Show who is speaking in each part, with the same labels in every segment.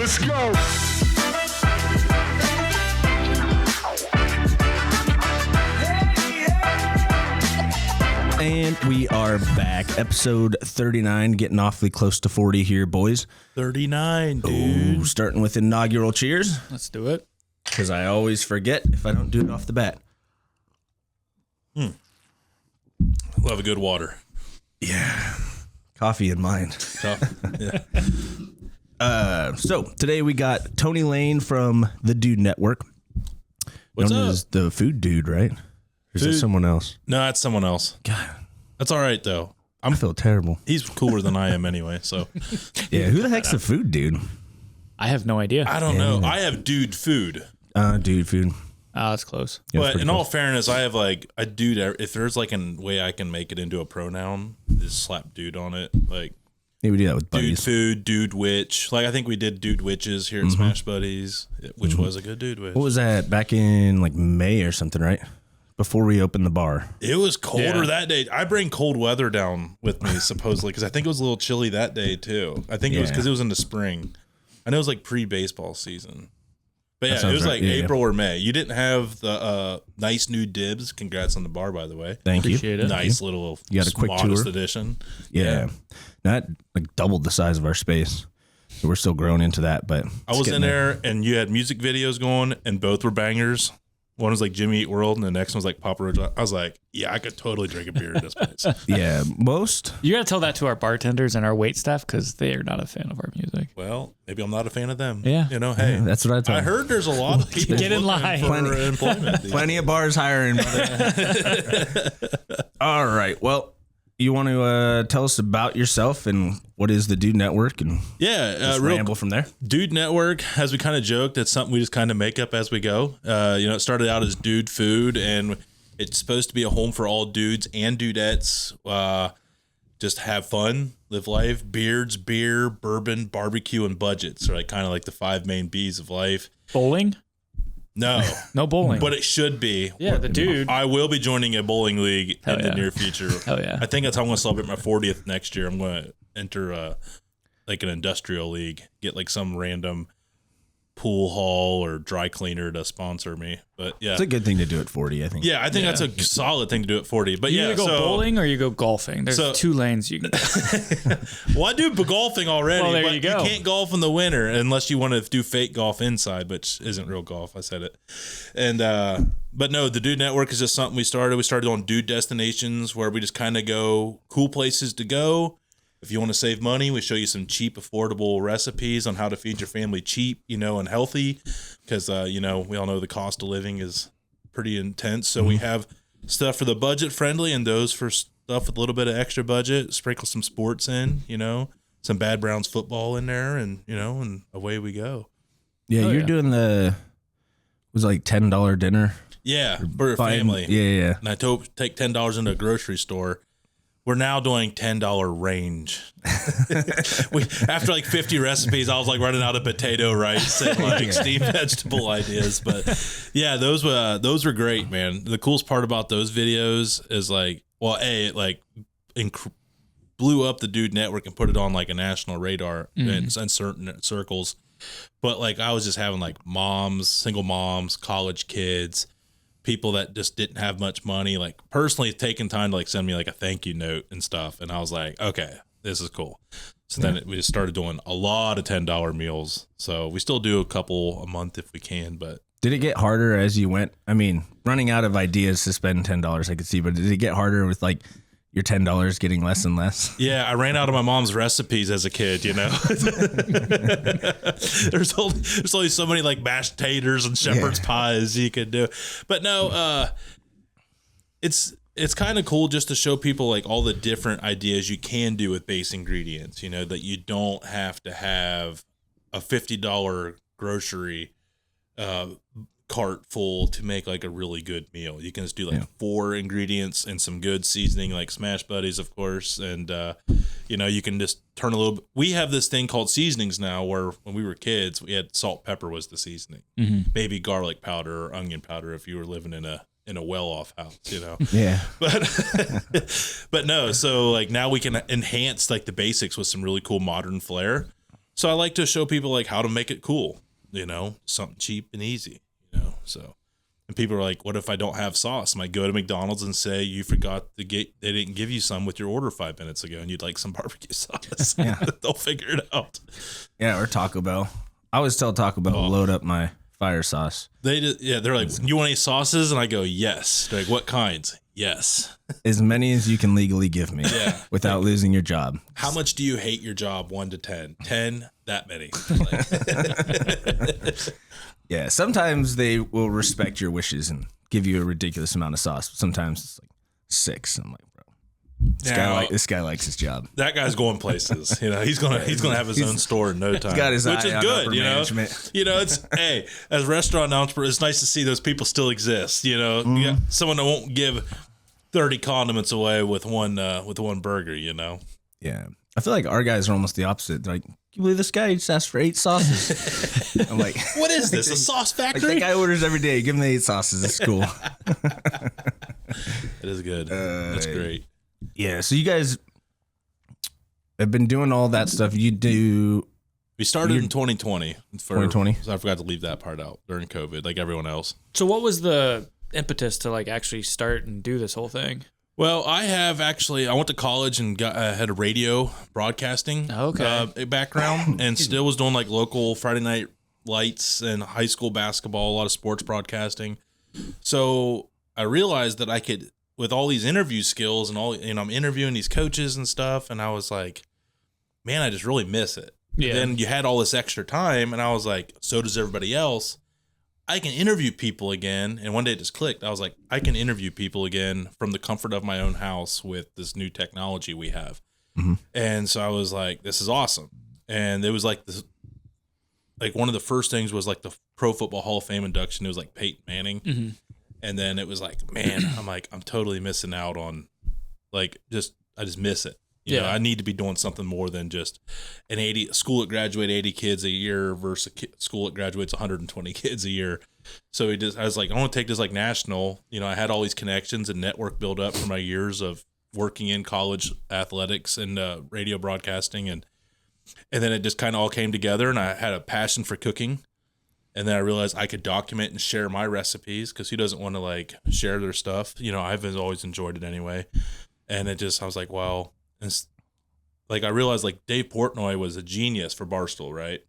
Speaker 1: Let's go.
Speaker 2: And we are back. Episode 39, getting awfully close to 40 here, boys.
Speaker 3: 39, dude.
Speaker 2: Ooh, starting with inaugural cheers.
Speaker 4: Let's do it.
Speaker 2: Because I always forget if I don't do it off the bat.
Speaker 3: Love a good water.
Speaker 2: Yeah. Coffee in mind.
Speaker 3: Yeah.
Speaker 2: So today we got Tony Lane from the Dude Network.
Speaker 3: What's
Speaker 2: known
Speaker 3: up?
Speaker 2: as the Food Dude, right? Or is that
Speaker 3: Food-
Speaker 2: someone else?
Speaker 3: No, that's someone else.
Speaker 2: God,
Speaker 3: That's all right, though.
Speaker 2: I feel terrible.
Speaker 3: He's cooler than I am anyway, so
Speaker 2: Yeah, who the heck's the Food Dude?
Speaker 4: I have no idea.
Speaker 3: I don't know. I have dude food.
Speaker 2: Dude food.
Speaker 4: That's close.
Speaker 2: Yeah, it's
Speaker 3: But
Speaker 2: pretty
Speaker 3: in
Speaker 2: close.
Speaker 3: all fairness, I have like a dude. If there's like a way I can make it into a pronoun, just slap dude on it. Like
Speaker 2: Yeah, we do that with
Speaker 3: dude
Speaker 2: buddies.
Speaker 3: food, dude witch. Like I think we did dude witches here at Smash Buddies, which was a good dude witch.
Speaker 2: What was that? Back in like May or something, right? Before we opened the bar.
Speaker 3: It was colder
Speaker 4: Yeah.
Speaker 3: that day. I bring cold weather down with me supposedly because I think it was a little chilly that day too. I think it was
Speaker 2: Yeah.
Speaker 3: because it was in the spring. I know it was like pre-baseball season. But yeah, it
Speaker 2: sounds
Speaker 3: was
Speaker 2: right.
Speaker 3: like
Speaker 2: Yeah, yeah.
Speaker 3: April or May. You didn't have the nice new dibs. Congrats on the bar, by the way.
Speaker 2: Thank you.
Speaker 4: Appreciate it.
Speaker 3: Nice little
Speaker 2: You got a quick
Speaker 3: modest
Speaker 2: tour?
Speaker 3: edition.
Speaker 2: Yeah. That like doubled the size of our space. So we're still growing into that, but
Speaker 3: I was in there and you had music videos going and both were bangers. One was like Jimmy Eat World and the next one was like Papa Roach. I was like, yeah, I could totally drink a beer in this place.
Speaker 2: Yeah, most.
Speaker 4: You got to tell that to our bartenders and our wait staff because they are not a fan of our music.
Speaker 3: Well, maybe I'm not a fan of them.
Speaker 4: Yeah.
Speaker 3: You know, hey,
Speaker 2: That's what I told
Speaker 3: I
Speaker 2: them.
Speaker 3: heard there's a lot of people
Speaker 4: Get in
Speaker 3: looking
Speaker 4: line.
Speaker 3: for
Speaker 2: Plenty.
Speaker 3: employment.
Speaker 2: Plenty of bars hiring. brother. All right. Well, you want to tell us about yourself and what is the Dude Network and
Speaker 3: Yeah,
Speaker 2: just
Speaker 3: real
Speaker 2: ramble from there?
Speaker 3: Dude Network, as we kind of joked, it's something we just kind of make up as we go. It started out as Dude Food, and it's supposed to be a home for all dudes and dudettes. Just have fun, live life. Beards, beer, bourbon, barbecue, and budgets are like kind of like the 5 main B's of life.
Speaker 4: Bowling?
Speaker 3: No,
Speaker 4: No bowling.
Speaker 3: but it should be.
Speaker 4: yeah, the dude.
Speaker 3: I will be joining a bowling league
Speaker 4: Hell
Speaker 3: in the
Speaker 4: yeah.
Speaker 3: near future.
Speaker 4: Hell yeah.
Speaker 3: I think that's how I'm going to celebrate my 40th next year. I'm going to enter like an industrial league, get like some random pool hall or dry cleaner to sponsor me. But yeah,
Speaker 2: It's a good thing to do at 40, I think.
Speaker 3: yeah, I think that's a solid thing to do at 40. But
Speaker 4: You
Speaker 3: yeah,
Speaker 4: either go
Speaker 3: so
Speaker 4: bowling or you go golfing. There's
Speaker 3: So-
Speaker 4: 2 lanes you can go.
Speaker 3: well, I do golfing already.
Speaker 4: Well, there
Speaker 3: but
Speaker 4: you go.
Speaker 3: can't golf in the winter unless you want to do fake golf inside, which isn't real golf. I said it. And but no, the Dude Network is just something we started. We started on dude destinations where we just kind of go cool places to go. If you want to save money, we show you some cheap, affordable recipes on how to feed your family cheap, and healthy, because we all know the cost of living is pretty intense. So we have stuff for the budget friendly and those for stuff with a little bit of extra budget. Sprinkle some sports in, some Bad Browns football in there, and and away we go.
Speaker 2: Yeah,
Speaker 4: Oh,
Speaker 2: you're
Speaker 4: yeah.
Speaker 2: doing was it like $10 dinner?
Speaker 3: Yeah, for a family.
Speaker 2: Yeah.
Speaker 3: And I take $10 into a grocery store. We're now doing $10 range. After like 50 recipes, I was like running out of potato rice and like steamed vegetable ideas. But yeah, those were great, man. The coolest part about those videos is like, well, it like blew up the Dude Network and put it on like a national radar in certain circles. But like I was just having like moms, single moms, college kids, people that just didn't have much money, like personally taking time to like send me like a thank you note and stuff. And I was like, okay, this is cool. So then we just started doing a lot of $10 meals. So we still do a couple a month if we can, but
Speaker 2: Did it get harder as you went? I mean, running out of ideas to spend $10, I could see, but did it get harder with like your $10 getting less and less?
Speaker 3: yeah, I ran out of my mom's recipes as a kid, there's only so many like mashed taters and shepherd's pies you could do. But no, it's kind of cool just to show people like all the different ideas you can do with base ingredients, that you don't have to have a $50 grocery cart full to make like a really good meal. You can just do like 4 ingredients and some good seasoning like Smash Buddies, of course. And, you can just turn a little. We have this thing called seasonings now where when we were kids, we had salt, pepper was the seasoning, maybe garlic powder or onion powder if you were living in a well-off house,
Speaker 2: Yeah.
Speaker 3: But no, so like now we can enhance like the basics with some really cool modern flair. So I like to show people like how to make it cool, something cheap and easy, so. And people are like, what if I don't have sauce? I might go to McDonald's and say, you forgot they didn't give you some with your order 5 minutes ago and you'd like some barbecue sauce. Yeah. They'll figure it out.
Speaker 2: Yeah, or Taco Bell. I always tell Taco Bell to load up my fire sauce.
Speaker 3: They're like, you want any sauces? And I go, yes. They're like, what kinds? Yes.
Speaker 2: As many as you can legally give me without losing your job.
Speaker 3: How much do you hate your job? 1 to 10? 10, that many.
Speaker 2: Yeah, sometimes they will respect your wishes and give you a ridiculous amount of sauce. Sometimes it's like 6. I'm like, bro, this guy likes his job.
Speaker 3: That guy's going places. He's gonna have his own store in no time.
Speaker 2: He's got his
Speaker 3: which
Speaker 2: eye
Speaker 3: is
Speaker 2: on
Speaker 3: good.
Speaker 2: upper management.
Speaker 3: It's as a restaurant entrepreneur, it's nice to see those people still exist. You got someone that won't give 30 condiments away with one burger.
Speaker 2: Yeah, I feel like our guys are almost the opposite. They're like, can you believe this guy just asked for 8 sauces? I'm like,
Speaker 3: what is this? A sauce factory?
Speaker 2: That guy orders every day. Give him the 8 sauces. It's cool.
Speaker 3: It is good. That's great.
Speaker 2: Yeah. So you guys have been doing all that stuff.
Speaker 3: We started in 2020.
Speaker 2: 2020.
Speaker 3: So I forgot to leave that part out during COVID, like everyone else.
Speaker 4: So what was the impetus to like actually start and do this whole thing?
Speaker 3: Well, I went to college and had a radio broadcasting background and still was doing like local Friday night lights and high school basketball, a lot of sports broadcasting. So I realized that I could, with all these interview skills and I'm interviewing these coaches and stuff. And I was like, man, I just really miss it. Yeah. And then you had all this extra time and I was like, so does everybody else. I can interview people again. And one day it just clicked. I was like, I can interview people again from the comfort of my own house with this new technology we have. Mm-hmm. And so I was like, this is awesome. And it was like this, like one of the first things was like the Pro Football Hall of Fame induction. It was like Peyton Manning. Mm-hmm. And then it was like, man, I'm totally missing out on I just miss it. You know, I need to be doing something more than just a school that graduates 80 kids a year versus a school that graduates 120 kids a year. So I was like, I want to take this like national. I had all these connections and network build up from my years of working in college athletics and radio broadcasting. And then it just kind of all came together and I had a passion for cooking. And then I realized I could document and share my recipes because who doesn't want to like share their stuff? I've always enjoyed it anyway. And I was like, wow. And like I realized like Dave Portnoy was a genius for Barstool, right?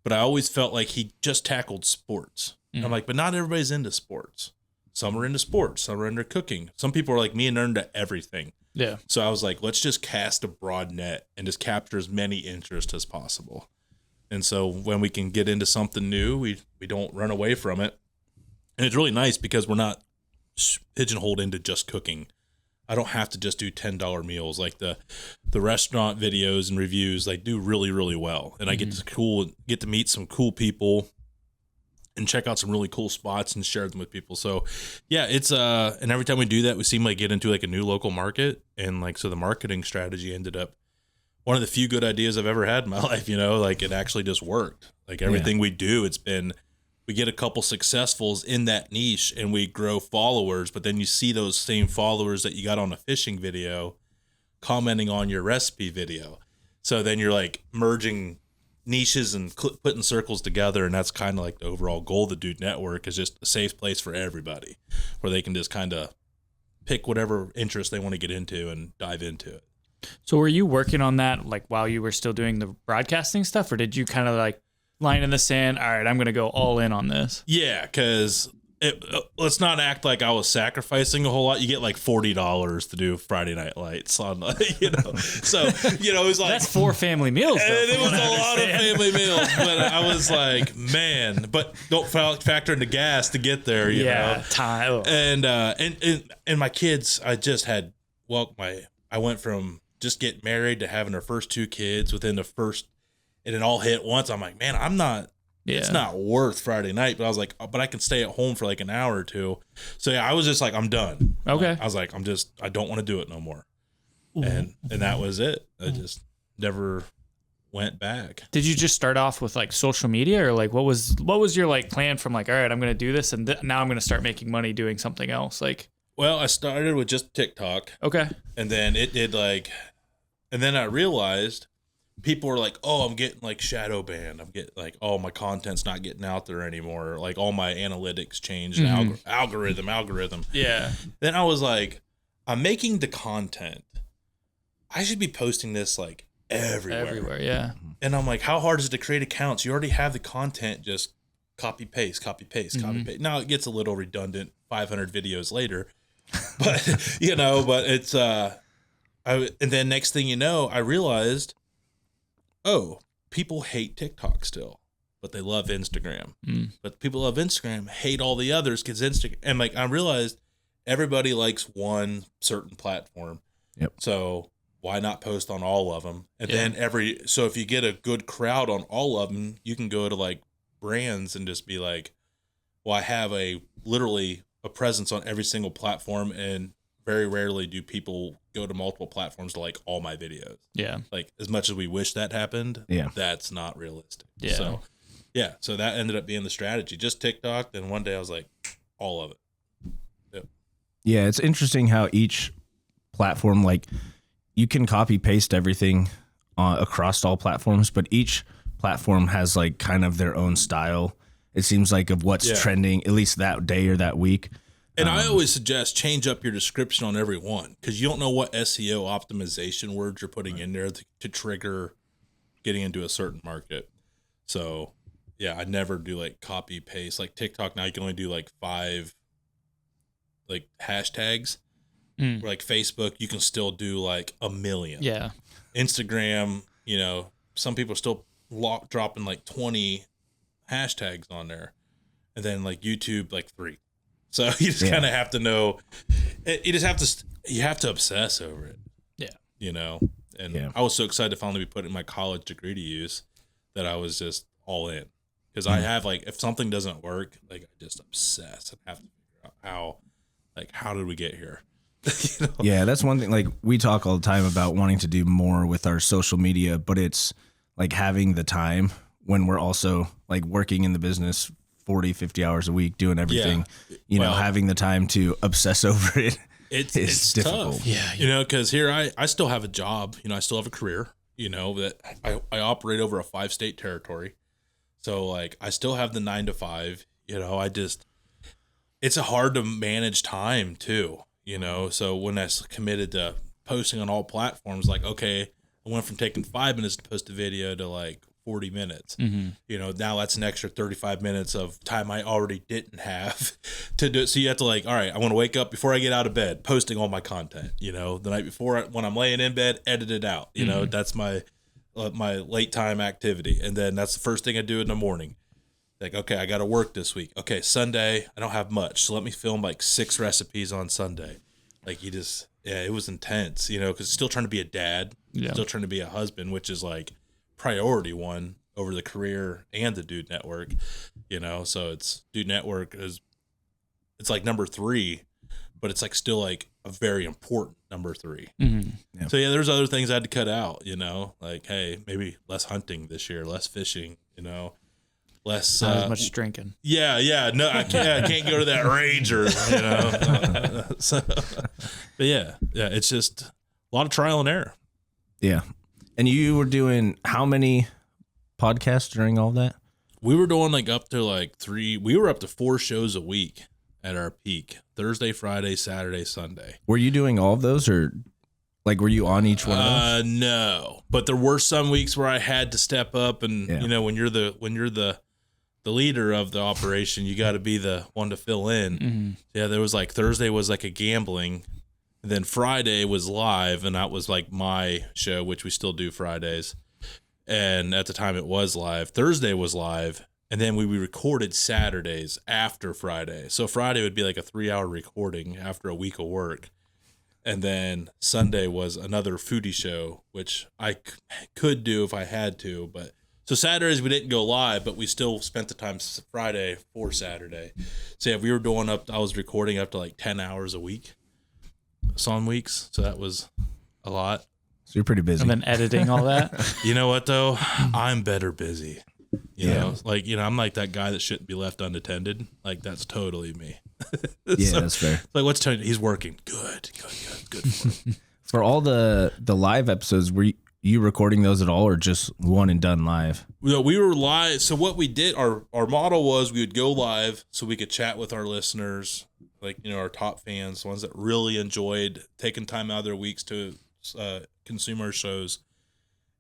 Speaker 3: But I always felt like he just tackled sports. I'm like, but not everybody's into sports. Some are into sports, some are into cooking. Some people are like me and they're into everything. Yeah. So I was like, let's just cast a broad net and just capture as many interests as possible. And so when we can get into something new, we don't run away from it. And it's really nice because we're not pigeonholed into just cooking. I don't have to just do $10 meals. Like the restaurant videos and reviews, they do really, really well. And I get to meet some cool people and check out some really cool spots and share them with people. So yeah, it's and every time we do that, we seem like get into like a new local market. And like, so the marketing strategy ended up one of the few good ideas I've ever had in my life, like it actually just worked. Like everything we do, we get a couple successfuls in that niche and we grow followers, but then you see those same followers that you got on a fishing video commenting on your recipe video. So then you're like merging niches and putting circles together. And that's kind of like the overall goal of the Dude Network is just a safe place for everybody where they can just kind of pick whatever interest they want to get into and dive into it.
Speaker 4: So were you working on that like while you were still doing the broadcasting stuff, or did you kind of like line in the sand, all right, I'm going to go all in on this?
Speaker 3: Yeah, because let's not act like I was sacrificing a whole lot. You get like $40 to do Friday Night Lights on, So, it was like...
Speaker 4: That's 4 family meals, though.
Speaker 3: And it was a lot of family meals, but I was like, man, but don't factor in the gas to get there, you know?
Speaker 4: Time.
Speaker 3: And my kids, I just had, I went from just getting married to having our first 2 kids within the first, and it all hit once. I'm like, man, it's not worth Friday night. But I was like, but I can stay at home for like an hour or 2. So yeah, I was just like, I'm done.
Speaker 4: Okay.
Speaker 3: I was like, I don't want to do it no more. And that was it. I just never went back.
Speaker 4: Did you just start off with like social media, or like what was your like plan from like, all right, I'm going to do this and now I'm going to start making money doing something else? Like,
Speaker 3: well, I started with just TikTok.
Speaker 4: Okay.
Speaker 3: And then it did and then I realized people are like, oh, I'm getting like shadow banned. I'm getting like, oh, my content's not getting out there anymore. Like all my analytics changed. Algorithm.
Speaker 4: Yeah.
Speaker 3: Then I was like, I'm making the content. I should be posting this like everywhere.
Speaker 4: Yeah.
Speaker 3: And I'm like, how hard is it to create accounts? You already have the content, just copy paste. Now it gets a little redundant 500 videos later, but but it's and then next thing you know, I realized, oh, people hate TikTok still, but they love Instagram. But people love Instagram, hate all the others because Instagram. And like I realized, everybody likes one certain platform.
Speaker 2: Yep.
Speaker 3: So why not post on all of them? And then so if you get a good crowd on all of them, you can go to like brands and just be like, well, I have literally a presence on every single platform, and very rarely do people go to multiple platforms to like all my videos. Yeah. Like as much as we wish that happened, that's not realistic. Yeah. So that ended up being the strategy. Just TikTok. Then one day I was like, all of it. Yep.
Speaker 2: Yeah, it's interesting how each platform, like you can copy paste everything across all platforms, but each platform has like kind of their own style. It seems like of what's trending, at least that day or that week.
Speaker 3: And I always suggest change up your description on every one, because you don't know what SEO optimization words you're putting in there to trigger getting into a certain market. So yeah, I never do like copy paste. Like TikTok now, you can only do like 5 like hashtags. Like Facebook, you can still do like 1 million. Yeah. Instagram, some people are still dropping like 20 hashtags on there, and then like YouTube, like 3. So you just kind of have to know. You have to obsess over it. Yeah. And I was so excited to finally be putting my college degree to use that I was just all in, because I have like, if something doesn't work, like I just obsess and have to figure out how did we get here.
Speaker 2: Yeah, that's one thing. Like we talk all the time about wanting to do more with our social media, but it's like having the time when we're also like working in the business 40, 50 hours a week doing everything, having the time to obsess over it. It's difficult.
Speaker 3: Tough. Yeah. Because here I still have a job, I still have a career, that I operate over a 5-state territory. So like I still have the 9 to 5, it's hard to manage time too, So when I committed to posting on all platforms, like, okay, I went from taking 5 minutes to post a video to like 40 minutes. Now that's an extra 35 minutes of time I already didn't have to do it. So you have to like, all right, I want to wake up before I get out of bed, posting all my content, the night before when I'm laying in bed, edit it out. That's my late time activity. And then that's the first thing I do in the morning. Like, okay, I got to work this week. Okay, Sunday, I don't have much. So let me film like 6 recipes on Sunday. Like it was intense, because still trying to be a dad, still trying to be a husband, which is like priority one over the career and the Dude Network, so it's Dude Network it's like number 3, but it's like still like a very important number 3. Yep. So there's other things I had to cut out, like, hey, maybe less hunting this year, less fishing, less
Speaker 4: not as much drinking.
Speaker 3: No, I can't go to that Ranger, So, but yeah, it's just a lot of trial and error.
Speaker 2: Yeah. And you were doing how many podcasts during all that?
Speaker 3: We were doing like up to like 3. We were up to 4 shows a week at our peak: Thursday, Friday, Saturday, Sunday.
Speaker 2: Were you doing all of those, or like were you on each one of those?
Speaker 3: No, but there were some weeks where I had to step up, and when you're the leader of the operation, you got to be the one to fill in. Yeah, there was like Thursday was like a gambling. And then Friday was live, and that was like my show, which we still do Fridays. And at the time it was live. Thursday was live, and then we recorded Saturdays after Friday. So Friday would be like a 3-hour recording after a week of work. And then Sunday was another foodie show, which I could do if I had to. But so Saturdays we didn't go live, but we still spent the time Friday for Saturday. So yeah, we were doing I was recording up to like 10 hours a week. Some weeks, so that was a lot.
Speaker 2: So you're pretty busy.
Speaker 4: And then editing all that.
Speaker 3: You know what though? I'm better busy. You know, like I'm like that guy that shouldn't be left unattended. Like that's totally me.
Speaker 2: Yeah, that's fair.
Speaker 3: Like what's Tony? He's working. Good for him.
Speaker 2: For all the live episodes, were you recording those at all, or just one and done live?
Speaker 3: No, we were live. So what we did, our model was we would go live so we could chat with our listeners, like, you know, our top fans, ones that really enjoyed taking time out of their weeks to consume our shows.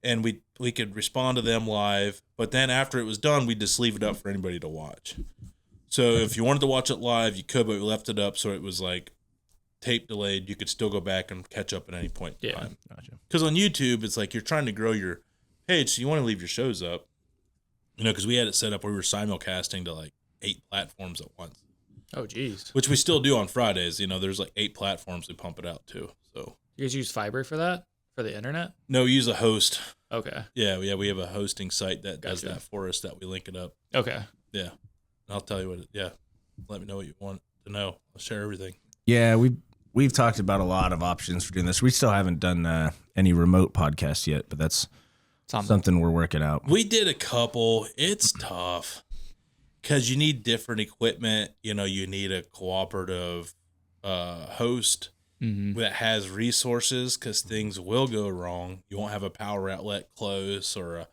Speaker 3: And we could respond to them live. But then after it was done, we'd just leave it up for anybody to watch. So if you wanted to watch it live, you could, but we left it up so it was like tape delayed. You could still go back and catch up at any point in time.
Speaker 2: Gotcha.
Speaker 3: Because on YouTube, it's like you're trying to grow your page, so you want to leave your shows up. You know, because we had it set up where we were simulcasting to like 8 platforms at once.
Speaker 4: Oh, geez.
Speaker 3: Which we still do on Fridays. You know, there's like 8 platforms we pump it out to. So
Speaker 4: You guys use Fiverr for that? For the internet?
Speaker 3: no, we use a host.
Speaker 4: Okay.
Speaker 3: Yeah, we have a hosting site that does
Speaker 4: Gotcha.
Speaker 3: that for us, that we link it up.
Speaker 4: Okay.
Speaker 3: Yeah. I'll tell you let me know what you want to know. I'll share everything.
Speaker 2: Yeah, we've talked about a lot of options for doing this. We still haven't done any remote podcasts yet, but that's something we're working out.
Speaker 3: We did a couple. It's tough because you need different equipment. You know, you need a cooperative host that has resources, because things will go wrong. You won't have a power outlet close, or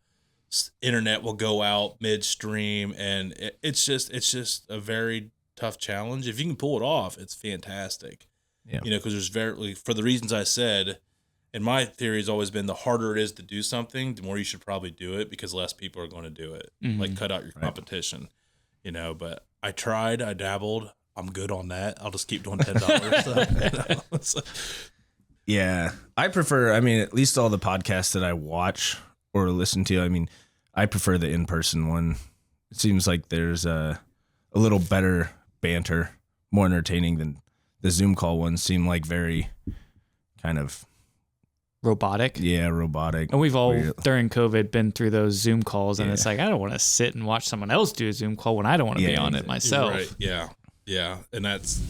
Speaker 3: internet will go out midstream, and it's just a very tough challenge. If you can pull it off, it's fantastic.
Speaker 2: Yeah.
Speaker 3: You know, because there's for the reasons I said. And my theory has always been the harder it is to do something, the more you should probably do it, because less people are going to do it. Like, cut out your competition, you know. But I tried, I dabbled. I'm good on that. I'll just keep doing $10. So.
Speaker 2: Yeah, I prefer. I mean, at least all the podcasts that I watch or listen to, I mean, I prefer the in-person one. It seems like there's a little better banter, more entertaining than the Zoom call ones. Seem like very kind of
Speaker 4: Robotic.
Speaker 2: Yeah, robotic.
Speaker 4: And we've all, during COVID, been through those Zoom calls, and it's like, I don't want to sit and watch someone else do a Zoom call when I don't want to be on it myself.
Speaker 3: Right. Yeah. Yeah. And that's,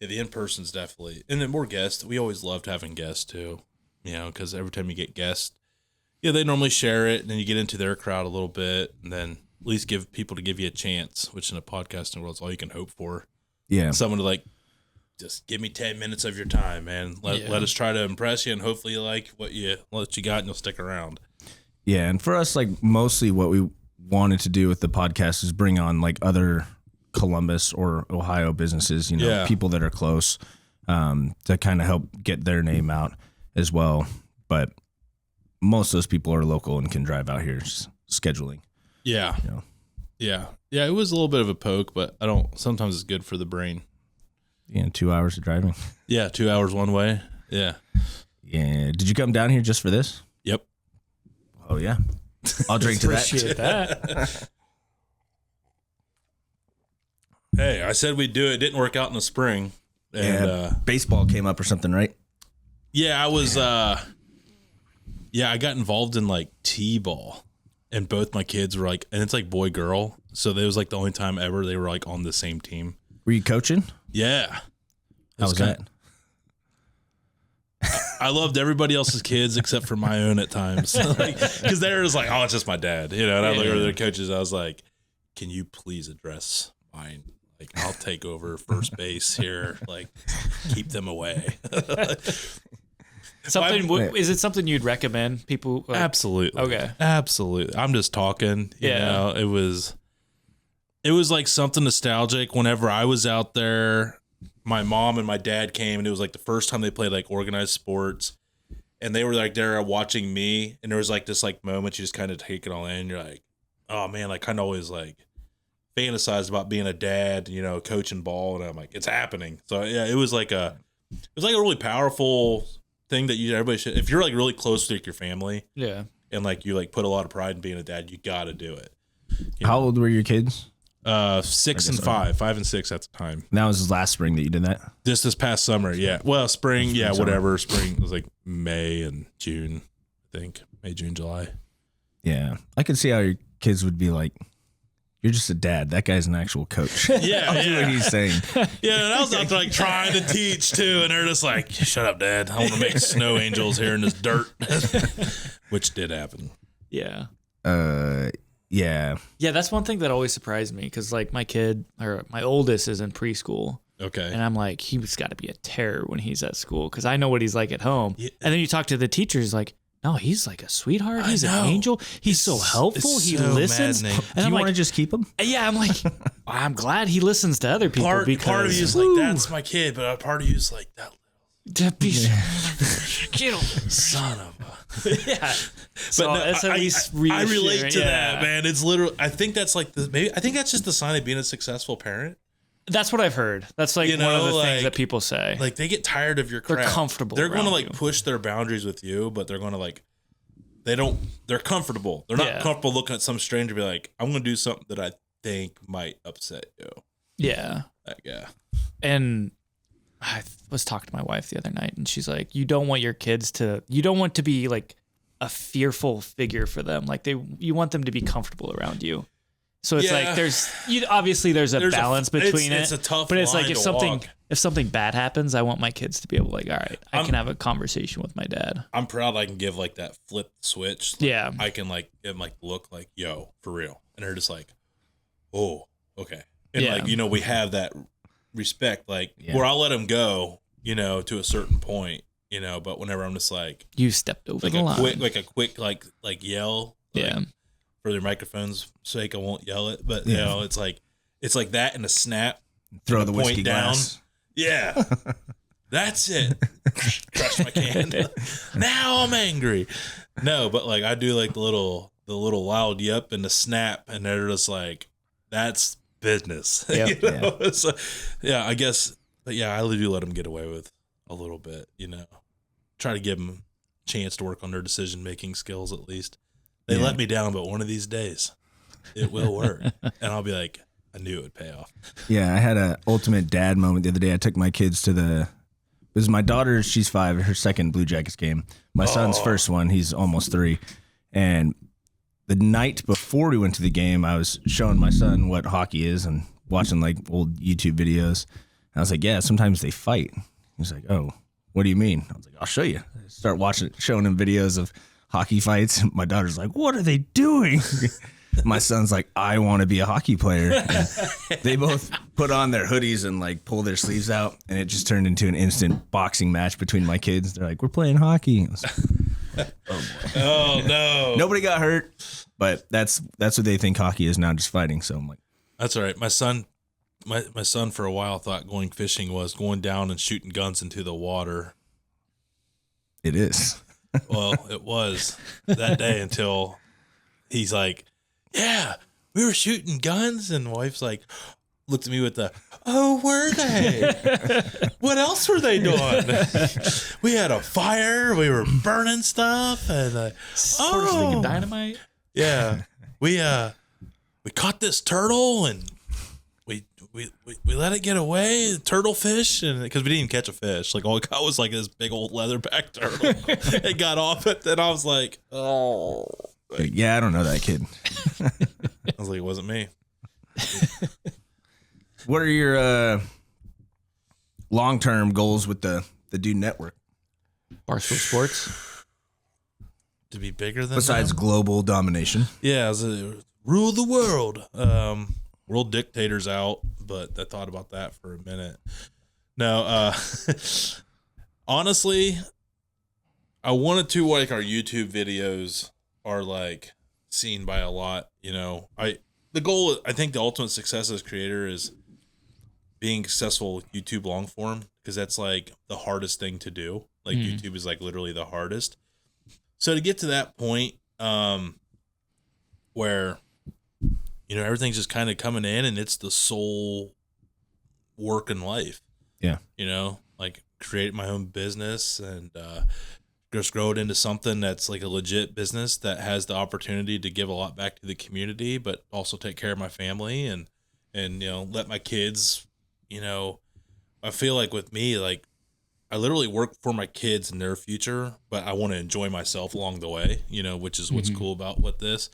Speaker 3: the in-person's definitely, and then more guests. We always loved having guests too, you know, because every time you get guests, they normally share it, and then you get into their crowd a little bit, and then at least give people to give you a chance, which in a podcasting world is all you can hope for.
Speaker 2: Yeah.
Speaker 3: Someone to like, just give me 10 minutes of your time, man. Let us try to impress you, and hopefully you like what you got, and you'll stick around.
Speaker 2: Yeah, and for us, like, mostly what we wanted to do with the podcast is bring on like other Columbus or Ohio businesses, you know, people that are close, to kind of help get their name out as well. But most of those people are local and can drive out here, just scheduling.
Speaker 3: Yeah.
Speaker 2: You know?
Speaker 3: Yeah. It was a little bit of a poke, but sometimes it's good for the brain.
Speaker 2: Yeah, 2 hours of driving.
Speaker 3: Yeah, 2 hours one way. Yeah.
Speaker 2: Yeah. Did you come down here just for this?
Speaker 3: Yep.
Speaker 2: Oh, yeah. I'll drink to that.
Speaker 4: Appreciate that.
Speaker 3: Hey, I said we'd do it. It didn't work out in the spring. And
Speaker 2: baseball came up or something, right?
Speaker 3: Yeah, I was I got involved in like T-ball. And both my kids were like, and it's like boy girl. So it was like the only time ever they were like on the same team.
Speaker 2: Were you coaching?
Speaker 3: Yeah.
Speaker 2: How was that?
Speaker 3: I loved everybody else's kids except for my own at times. Because they were just like, oh, it's just my dad. You know, and I look over their coaches. I was like, can you please address mine? Like, I'll take over first base here. Like, keep them away.
Speaker 4: Is it something you'd recommend people? Like,
Speaker 3: absolutely.
Speaker 4: Okay.
Speaker 3: Absolutely. I'm just talking. You know, it was like something nostalgic. Whenever I was out there, my mom and my dad came, and it was like the first time they played like organized sports, and they were like there watching me, and there was like this like moment you just kind of take it all in. You're like, oh man, I kind of always like fantasized about being a dad, you know, coaching ball, and I'm like, it's happening. So yeah, it was like a really powerful thing that everybody should, if you're like really close to like your family, and like you like put a lot of pride in being a dad, you got to do it.
Speaker 2: How old were your kids?
Speaker 3: 6 and 5 and 6 at the time.
Speaker 2: And that was last spring that you did that?
Speaker 3: This past summer, yeah. Well, spring, yeah, whatever. Spring, it was like May and June, I think. May, June, July.
Speaker 2: Yeah. I could see how your kids would be like, you're just a dad. That guy's an actual coach.
Speaker 3: Yeah.
Speaker 2: I'll do what he's saying.
Speaker 3: Yeah, and I was out there like trying to teach too, and they're just like, shut up, Dad. I want to make snow angels here in this dirt. Which did happen.
Speaker 4: Yeah.
Speaker 2: Yeah.
Speaker 4: Yeah, that's one thing that always surprised me, because like my oldest is in preschool.
Speaker 3: Okay.
Speaker 4: And I'm like, he's got to be a terror when he's at school, because I know what he's like at home. Yeah. And then you talk to the teachers, like, no, he's like a sweetheart. He's an
Speaker 3: know.
Speaker 4: angel. He's so helpful.
Speaker 3: it's
Speaker 4: He
Speaker 3: so
Speaker 4: listens.
Speaker 3: maddening.
Speaker 4: And
Speaker 2: Do
Speaker 4: I'm
Speaker 2: you
Speaker 4: like,
Speaker 2: want to just keep him?
Speaker 4: yeah, I'm like, I'm glad he listens to other people
Speaker 3: Part
Speaker 4: because
Speaker 3: of you is like, that's my kid, but part of you is like, that
Speaker 4: Get him.
Speaker 3: son of a.
Speaker 4: Yeah.
Speaker 3: But
Speaker 4: So
Speaker 3: no,
Speaker 4: it's at least
Speaker 3: I relate
Speaker 4: reassuring.
Speaker 3: to that,
Speaker 4: Yeah.
Speaker 3: man. It's literally. I think that's like I think that's just the sign of being a successful parent.
Speaker 4: That's what I've heard. That's like
Speaker 3: You
Speaker 4: one of
Speaker 3: know,
Speaker 4: the
Speaker 3: like-
Speaker 4: things that people say.
Speaker 3: Like they get tired of your crap.
Speaker 4: They're comfortable
Speaker 3: They're going to
Speaker 4: around
Speaker 3: like
Speaker 4: you.
Speaker 3: push their boundaries with you, but they're going to like. They're comfortable. They're not
Speaker 4: Yeah.
Speaker 3: comfortable looking at some stranger and be like, I'm going to do something that I think might upset you.
Speaker 4: Yeah.
Speaker 3: Like, yeah.
Speaker 4: And I was talking to my wife the other night, and she's like, you don't want to be like a fearful figure for them. Like you want them to be comfortable around you. So it's
Speaker 3: Yeah.
Speaker 4: like obviously there's a balance between
Speaker 3: it's
Speaker 4: it.
Speaker 3: a tough
Speaker 4: but it's like
Speaker 3: line
Speaker 4: if
Speaker 3: to
Speaker 4: something
Speaker 3: walk.
Speaker 4: bad happens, I want my kids to be able to like, all right, I can have a conversation with my dad.
Speaker 3: I'm proud I can give like that flip switch. Like,
Speaker 4: Yeah.
Speaker 3: I can like give them like look like, yo, for real. And they're just like, oh, okay. And
Speaker 4: Yeah.
Speaker 3: like, we have that respect, like
Speaker 2: Yeah.
Speaker 3: where I'll let them go, to a certain point, but whenever I'm just like
Speaker 4: You stepped over
Speaker 3: like
Speaker 4: the
Speaker 3: a
Speaker 4: line.
Speaker 3: quick like yell. Like,
Speaker 4: Yeah.
Speaker 3: for their microphone's sake, I won't yell it, but
Speaker 2: Yeah.
Speaker 3: it's like that and a snap.
Speaker 2: Throw
Speaker 3: and
Speaker 2: the
Speaker 3: a
Speaker 2: whiskey
Speaker 3: point down.
Speaker 2: glass.
Speaker 3: Yeah. That's it. Crush my can. Now I'm angry. No, but like I do like the little loud yep and the snap, and they're just like, that's business.
Speaker 4: Yep.
Speaker 3: So, yeah, I guess. But yeah, I do let them get away with a little bit. Try to give them a chance to work on their decision making skills at least. They
Speaker 2: Yeah.
Speaker 3: let me down, but one of these days it will work, and I'll be like, I knew it would pay off.
Speaker 2: Yeah, I had a ultimate dad moment the other day. I took my kids to it was my daughter, she's 5, her second Blue Jackets game. My son's first one, he's almost 3. And the night before we went to the game, I was showing my son what hockey is and watching like old YouTube videos. And I was like, yeah, sometimes they fight. He's like, oh, what do you mean? I was like, I'll show you. I start showing him videos of hockey fights. My daughter's like, what are they doing? My son's like, I want to be a hockey player. And they both put on their hoodies and like pull their sleeves out, and it just turned into an instant boxing match between my kids. They're like, we're playing hockey. I was like, oh boy.
Speaker 3: Oh no.
Speaker 2: Nobody got hurt, but that's what they think hockey is now, just fighting. So I'm like,
Speaker 3: That's all right. My son for a while thought going fishing was going down and shooting guns into the water.
Speaker 2: it is.
Speaker 3: Well, it was that day until he's like, yeah, we were shooting guns. And wife's like, looked at me with the, oh, were they? What else were they doing? We had a fire. We were burning stuff. And
Speaker 4: Sparkling dynamite.
Speaker 3: yeah, we caught this turtle and we let it get away, turtle fish, and because we didn't even catch a fish, like all we got was like this big old leatherback turtle. It got off it, and I was like, oh,
Speaker 2: Like, yeah, I don't know that kid.
Speaker 3: I was like, it wasn't me.
Speaker 2: What are your long-term goals with the Dude Network
Speaker 4: Barstool Sports.
Speaker 3: To be bigger than
Speaker 2: besides
Speaker 3: them?
Speaker 2: global domination?
Speaker 3: Yeah, as a rule the world. World dictator's out, but I thought about that for a minute. No, honestly, I wanted to like our YouTube videos are like seen by a lot. The goal, I think the ultimate success as a creator is being successful with YouTube long form, because that's like the hardest thing to do. Like YouTube is like literally the hardest. So to get to that point, where everything's just kind of coming in and it's the sole work in life.
Speaker 2: Yeah.
Speaker 3: Like create my own business and just grow it into something that's like a legit business that has the opportunity to give a lot back to the community, but also take care of my family and let my kids, I feel like with me, like I literally work for my kids and their future, but I want to enjoy myself along the way, which is what's cool about what this,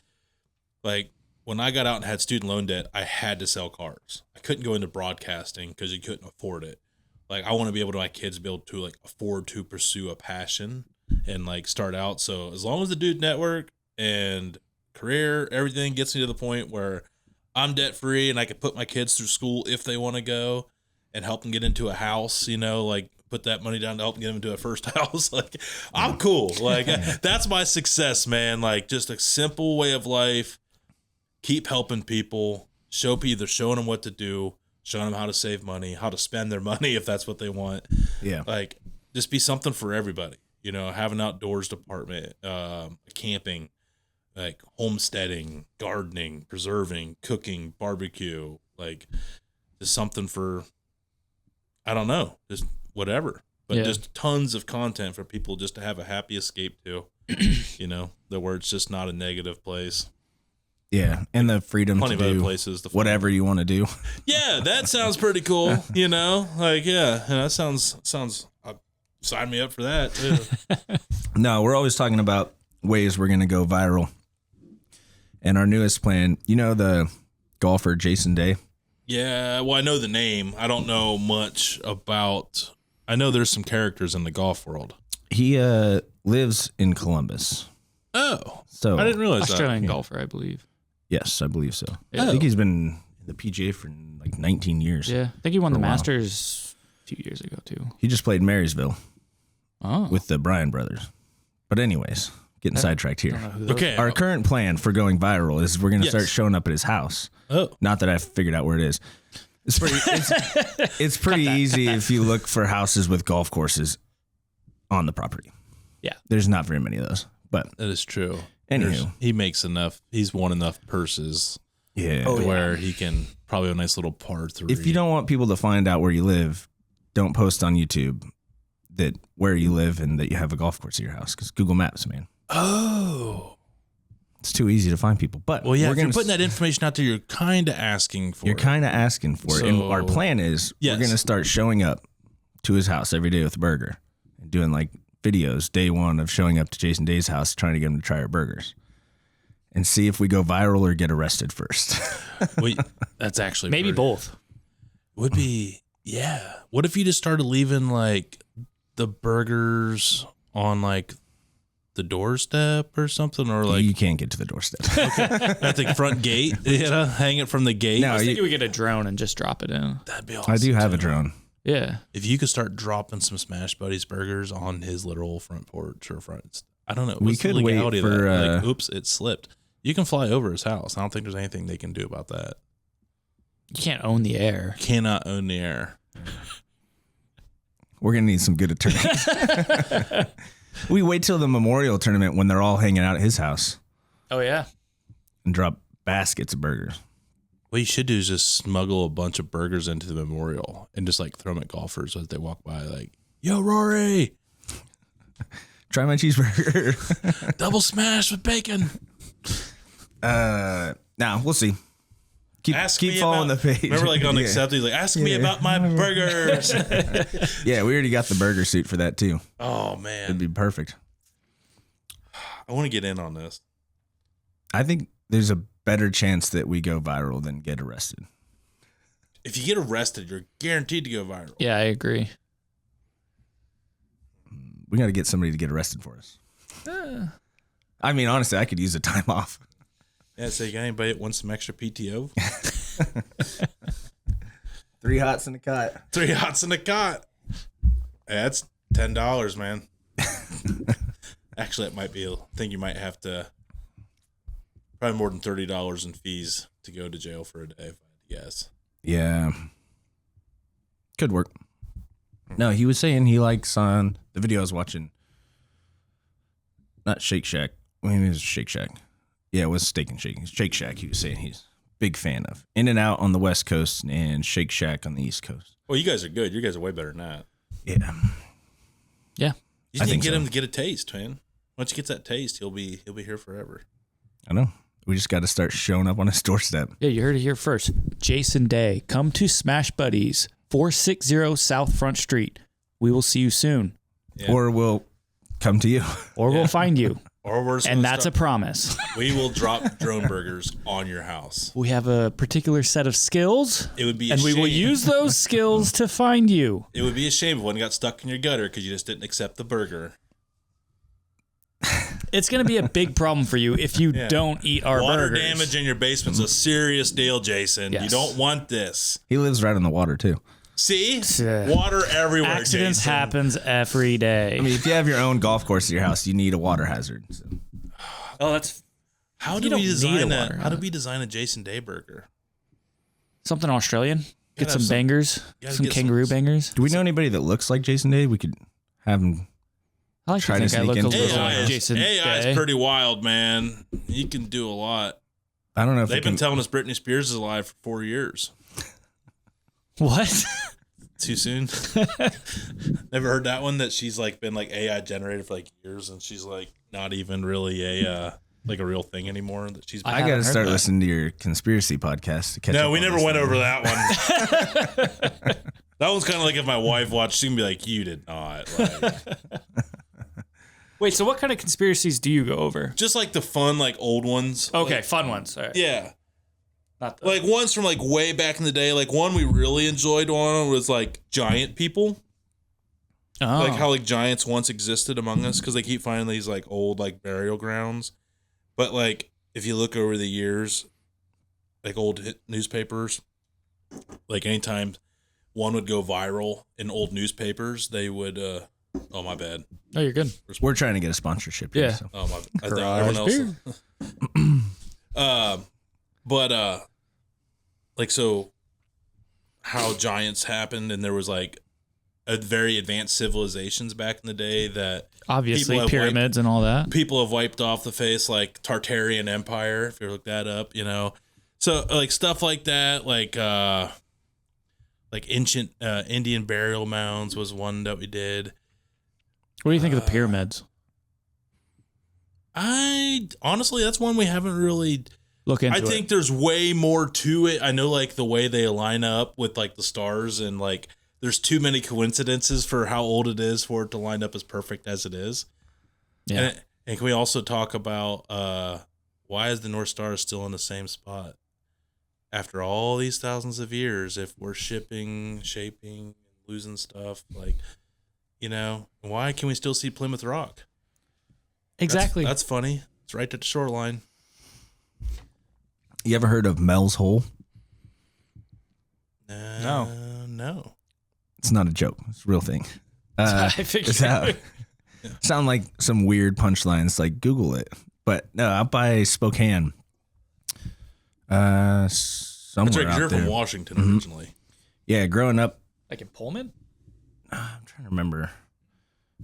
Speaker 3: like, when I got out and had student loan debt, I had to sell cars. I couldn't go into broadcasting because you couldn't afford it. Like, I want to be able to, my kids be able to like afford to pursue a passion and like start out. So as long as the Dude Network and career, everything gets me to the point where I'm debt free and I can put my kids through school if they want to go and help them get into a house, like put that money down to help get him into a first house. Like, I'm cool. Like, that's my success, man. Like, just a simple way of life. Keep helping people. Either showing them what to do, showing them how to save money, how to spend their money if that's what they want.
Speaker 2: Yeah.
Speaker 3: Like, just be something for everybody. Have an outdoors department, camping, like homesteading, gardening, preserving, cooking, barbecue, like just something for, I don't know, just whatever. But just tons of content for people just to have a happy escape to, where it's just not a negative place.
Speaker 2: Yeah, and the freedom
Speaker 3: Plenty
Speaker 2: to
Speaker 3: of other
Speaker 2: do
Speaker 3: places to
Speaker 2: whatever you want to do.
Speaker 3: Yeah, that sounds pretty cool. Like that sounds. Sign me up for that too.
Speaker 2: No, we're always talking about ways we're gonna go viral. And our newest plan, the golfer Jason Day.
Speaker 3: Yeah, well, I know the name. I don't know much about. I know there's some characters in the golf world.
Speaker 2: He lives in Columbus.
Speaker 3: Oh,
Speaker 2: so
Speaker 3: I didn't realize
Speaker 4: Australian
Speaker 3: that.
Speaker 4: golfer, I believe.
Speaker 2: Yes, I believe so.
Speaker 4: Yeah.
Speaker 2: I think he's been in the PGA for like 19 years.
Speaker 4: Yeah, I think he won the
Speaker 2: For a while.
Speaker 4: Masters a few years ago too.
Speaker 2: He just played Marysville
Speaker 4: Oh,
Speaker 2: with the Bryan brothers. But anyways, getting sidetracked here.
Speaker 3: Okay.
Speaker 2: Our current plan for going viral is we're going to
Speaker 3: Yes.
Speaker 2: start showing up at his house.
Speaker 3: Oh,
Speaker 2: Not that I've figured out where it is. It's pretty. It's pretty easy if you look for houses with golf courses on the property.
Speaker 4: Yeah.
Speaker 2: There's not very many of those, but
Speaker 3: that is true.
Speaker 2: Anywho.
Speaker 3: He makes enough. He's won enough purses
Speaker 2: yeah.
Speaker 3: to where he can probably have a nice little par 3.
Speaker 2: If you don't want people to find out where you live, don't post on YouTube that where you live and that you have a golf course at your house, because Google Maps, man,
Speaker 3: Oh,
Speaker 2: it's too easy to find people. But
Speaker 3: well, yeah.
Speaker 2: we're
Speaker 3: If you're
Speaker 2: gonna
Speaker 3: putting that information out there, you're kind of asking for.
Speaker 2: You're
Speaker 3: it.
Speaker 2: kind of asking for it. And
Speaker 3: So-
Speaker 2: our plan is
Speaker 3: Yes.
Speaker 2: we're going to start showing up to his house every day with a burger and doing like videos day one of showing up to Jason Day's house, trying to get him to try our burgers and see if we go viral or get arrested first.
Speaker 3: Wait, that's actually
Speaker 4: maybe
Speaker 3: very-
Speaker 4: both.
Speaker 3: Would be, yeah. What if you just started leaving like the burgers on like the doorstep or something, or like
Speaker 2: you can't get to the doorstep.
Speaker 3: at the front gate? Hang it from the gate.
Speaker 2: No,
Speaker 4: I think
Speaker 2: you-
Speaker 4: we get a drone and just drop it in.
Speaker 3: That'd be awesome.
Speaker 2: I do have
Speaker 3: too.
Speaker 2: a drone.
Speaker 4: Yeah,
Speaker 3: If you could start dropping some Smash Buddies burgers on his literal front porch or front, I don't know.
Speaker 2: We
Speaker 3: What's the
Speaker 2: could wait
Speaker 3: legality of
Speaker 2: for,
Speaker 3: that? Like, oops, it slipped. You can fly over his house. I don't think there's anything they can do about that.
Speaker 4: you can't own the air.
Speaker 3: Cannot own the air.
Speaker 2: We're going to need some good attorneys. We wait till the Memorial Tournament when they're all hanging out at his house
Speaker 4: Oh yeah,
Speaker 2: and drop baskets of burgers.
Speaker 3: What you should do is just smuggle a bunch of burgers into the Memorial and just like throw them at golfers as they walk by. Like, yo, Rory,
Speaker 2: Try my cheeseburger.
Speaker 3: double smash with bacon.
Speaker 2: Now we'll see.
Speaker 3: Ask
Speaker 2: Keep
Speaker 3: me
Speaker 2: following
Speaker 3: about-
Speaker 2: the page.
Speaker 3: Remember, like on
Speaker 2: Yeah.
Speaker 3: Accept, he's like, ask me about my burgers.
Speaker 2: Yeah, we already got the burger suit for that too.
Speaker 3: Oh
Speaker 2: It'd
Speaker 3: man,
Speaker 2: be perfect.
Speaker 3: I want to get in on this.
Speaker 2: I think there's a better chance that we go viral than get arrested.
Speaker 3: If you get arrested, you're guaranteed to go viral.
Speaker 4: yeah, I agree.
Speaker 2: We got to get somebody to get arrested for us. I mean, honestly, I could use a time off.
Speaker 3: Yeah, so you got anybody that wants some extra PTO?
Speaker 2: 3 hots in the cut.
Speaker 3: 3 hots in the cot. Yeah, that's $10, man. Actually, that might be a thing you might have to. Probably more than $30 in fees to go to jail for a day, if I had to guess.
Speaker 2: Yeah. Could work. No, he was saying he likes on the video I was watching. Not Shake Shack. I mean, it was Shake Shack. Yeah, it was Steak and Shake. Shake Shack, he was saying he's a big fan of. In-N-Out on the West Coast and Shake Shack on the East Coast.
Speaker 3: Well, you guys are good. You guys are way better than that.
Speaker 2: Yeah.
Speaker 4: Yeah,
Speaker 3: You
Speaker 2: I
Speaker 3: just need
Speaker 2: think
Speaker 3: to get
Speaker 2: so.
Speaker 3: him to get a taste, man. Once he gets that taste, he'll be here forever.
Speaker 2: I know. We just got to start showing up on his doorstep.
Speaker 4: yeah. You heard it here first. Jason Day, come to Smash Buddies, 460 South Front Street. We will see you soon,
Speaker 3: Yeah.
Speaker 2: Or we'll come to you.
Speaker 4: or we'll find you,
Speaker 3: Or we're
Speaker 4: and that's a promise.
Speaker 3: we will drop drone burgers on your house.
Speaker 4: We have a particular set of skills,
Speaker 3: It would be,
Speaker 4: and we will
Speaker 3: shame.
Speaker 4: use those skills to find you.
Speaker 3: It would be a shame if one got stuck in your gutter because you just didn't accept the burger.
Speaker 4: It's going to be a big problem for you if you don't eat our
Speaker 3: Water
Speaker 4: burgers.
Speaker 3: damage in your basement's a serious deal, Jason. You
Speaker 4: Yes.
Speaker 3: don't want this.
Speaker 2: He lives right on the water, too.
Speaker 3: See? Water everywhere,
Speaker 4: Accidents
Speaker 3: Jason.
Speaker 4: happens every day.
Speaker 2: I mean, if you have your own golf course at your house, you need a water hazard. So.
Speaker 4: Oh, that's
Speaker 3: How
Speaker 4: You
Speaker 3: do
Speaker 4: don't
Speaker 3: we
Speaker 4: need
Speaker 3: design
Speaker 4: a
Speaker 3: that?
Speaker 4: water
Speaker 3: How do
Speaker 4: hazard.
Speaker 3: we design a Jason Day burger?
Speaker 4: something Australian. Get
Speaker 3: Gotta
Speaker 4: some
Speaker 3: have some-
Speaker 4: bangers,
Speaker 3: gotta
Speaker 4: some
Speaker 3: get some-
Speaker 4: kangaroo bangers.
Speaker 2: Do we know anybody that looks like Jason Day? We could have him.
Speaker 4: I like
Speaker 2: Try
Speaker 4: to
Speaker 2: to
Speaker 4: think I
Speaker 2: sneak
Speaker 4: look a
Speaker 2: into
Speaker 4: little
Speaker 2: the
Speaker 4: like
Speaker 2: water.
Speaker 4: Jason
Speaker 3: AI
Speaker 4: Day.
Speaker 3: is pretty wild, man. He can do a lot.
Speaker 2: I don't know if
Speaker 3: They've
Speaker 2: we
Speaker 3: been
Speaker 2: can,
Speaker 3: telling us Britney Spears is alive for 4 years.
Speaker 4: What?
Speaker 3: Too soon? Never heard that one? That she's like been like AI generated for like years, and she's like not even really a like a real thing anymore. That she's.
Speaker 4: I
Speaker 2: I got
Speaker 4: haven't
Speaker 2: to
Speaker 4: heard
Speaker 2: start
Speaker 4: that.
Speaker 2: listening to your conspiracy podcast to catch up
Speaker 3: No, we
Speaker 2: on
Speaker 3: never
Speaker 2: this
Speaker 3: went
Speaker 2: thing.
Speaker 3: over that one. That one's kind of like if my wife watched, she'd be like, "You did not." Like,
Speaker 4: Wait, so what kind of conspiracies do you go over?
Speaker 3: just like the fun, like old ones.
Speaker 4: Okay,
Speaker 3: Like,
Speaker 4: fun ones. All right.
Speaker 3: yeah.
Speaker 4: Not the,
Speaker 3: Like ones from like way back in the day. Like one we really enjoyed on was like giant people.
Speaker 4: oh.
Speaker 3: Like how like giants once existed among us, because they keep finding these like old like burial grounds. But like if you look over the years, like old newspapers, like anytime one would go viral in old newspapers, they would oh my bad.
Speaker 4: Oh, you're good.
Speaker 2: We're trying to get a sponsorship. Here,
Speaker 4: Yeah.
Speaker 2: so.
Speaker 3: Oh my I thought
Speaker 4: Garage
Speaker 3: everyone else. But like so how giants happened, and there was like a very advanced civilizations back in the day that
Speaker 4: Obviously,
Speaker 3: People have
Speaker 4: pyramids and all that.
Speaker 3: people have wiped off the face, like Tartarian Empire, if you look that up, you know. So like stuff like that, like ancient Indian burial mounds was one that we did.
Speaker 4: What do you think of the pyramids?
Speaker 3: I honestly, that's one we haven't really.
Speaker 4: Look into
Speaker 3: I think there's way more to it. I know like the way they line up with like the stars, and like there's too many coincidences for how old it is for it to line up as perfect as it is.
Speaker 4: it. Yeah.
Speaker 3: And can we also talk about why is the North Star still in the same spot after all these thousands of years? If we're shipping, shaping, losing stuff, like, you know, why can we still see Plymouth Rock?
Speaker 4: Exactly.
Speaker 3: That's funny. It's right at the shoreline.
Speaker 2: You ever heard of Mel's Hole?
Speaker 4: No.
Speaker 3: No.
Speaker 2: It's not a joke. It's a real thing.
Speaker 4: I figured.
Speaker 2: It's out. Sound like some weird punchlines. Like Google it. But no, out by Spokane. Somewhere
Speaker 3: That's right, 'cause
Speaker 2: out
Speaker 3: you're
Speaker 2: there.
Speaker 3: from Washington originally.
Speaker 2: Yeah, growing up,
Speaker 4: Like in Pullman?
Speaker 2: I'm trying to remember.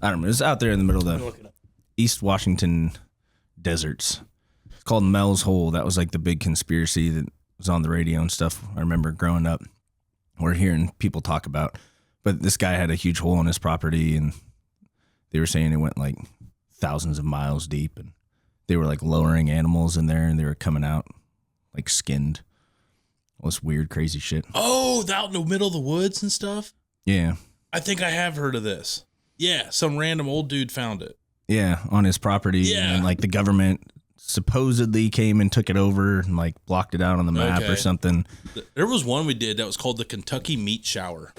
Speaker 2: I don't know. It's out there in the middle of the
Speaker 4: Look it up.
Speaker 2: East Washington deserts. It's called Mel's Hole. That was like the big conspiracy that was on the radio and stuff. I remember growing up, we're hearing people talk about. But this guy had a huge hole in his property, and they were saying it went like thousands of miles deep, and they were like lowering animals in there, and they were coming out like skinned. All this weird, crazy shit.
Speaker 3: Oh, out in the middle of the woods and stuff?
Speaker 2: Yeah.
Speaker 3: I think I have heard of this. Yeah, some random old dude found it.
Speaker 2: Yeah, on his property.
Speaker 3: Yeah.
Speaker 2: And like the government supposedly came and took it over and like blocked it out on the map
Speaker 3: Okay.
Speaker 2: or something.
Speaker 3: There was one we did that was called the Kentucky Meat Shower.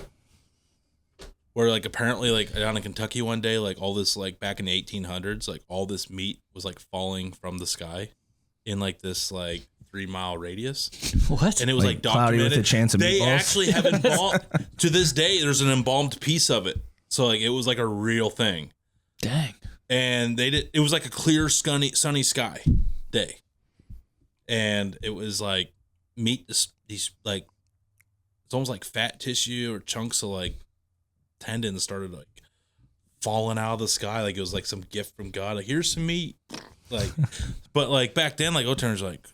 Speaker 3: Where like apparently like down in Kentucky one day, like all this like back in the 1800s, like all this meat was like falling from the sky in like this like 3-mile radius.
Speaker 4: What?
Speaker 3: And it was like,
Speaker 2: Cloudy
Speaker 3: documented.
Speaker 2: with a chance of
Speaker 3: they
Speaker 2: meatballs.
Speaker 3: actually have embalmed to this day. There's an embalmed piece of it, so like it was like a real thing.
Speaker 4: Dang.
Speaker 3: And they did. It was like a clear, sunny sky day, and it was like meat. These like it's almost like fat tissue or chunks of like tendons started like falling out of the sky. Like it was like some gift from God. Like here's some meat. Like, but like back then, like O'Turner's like,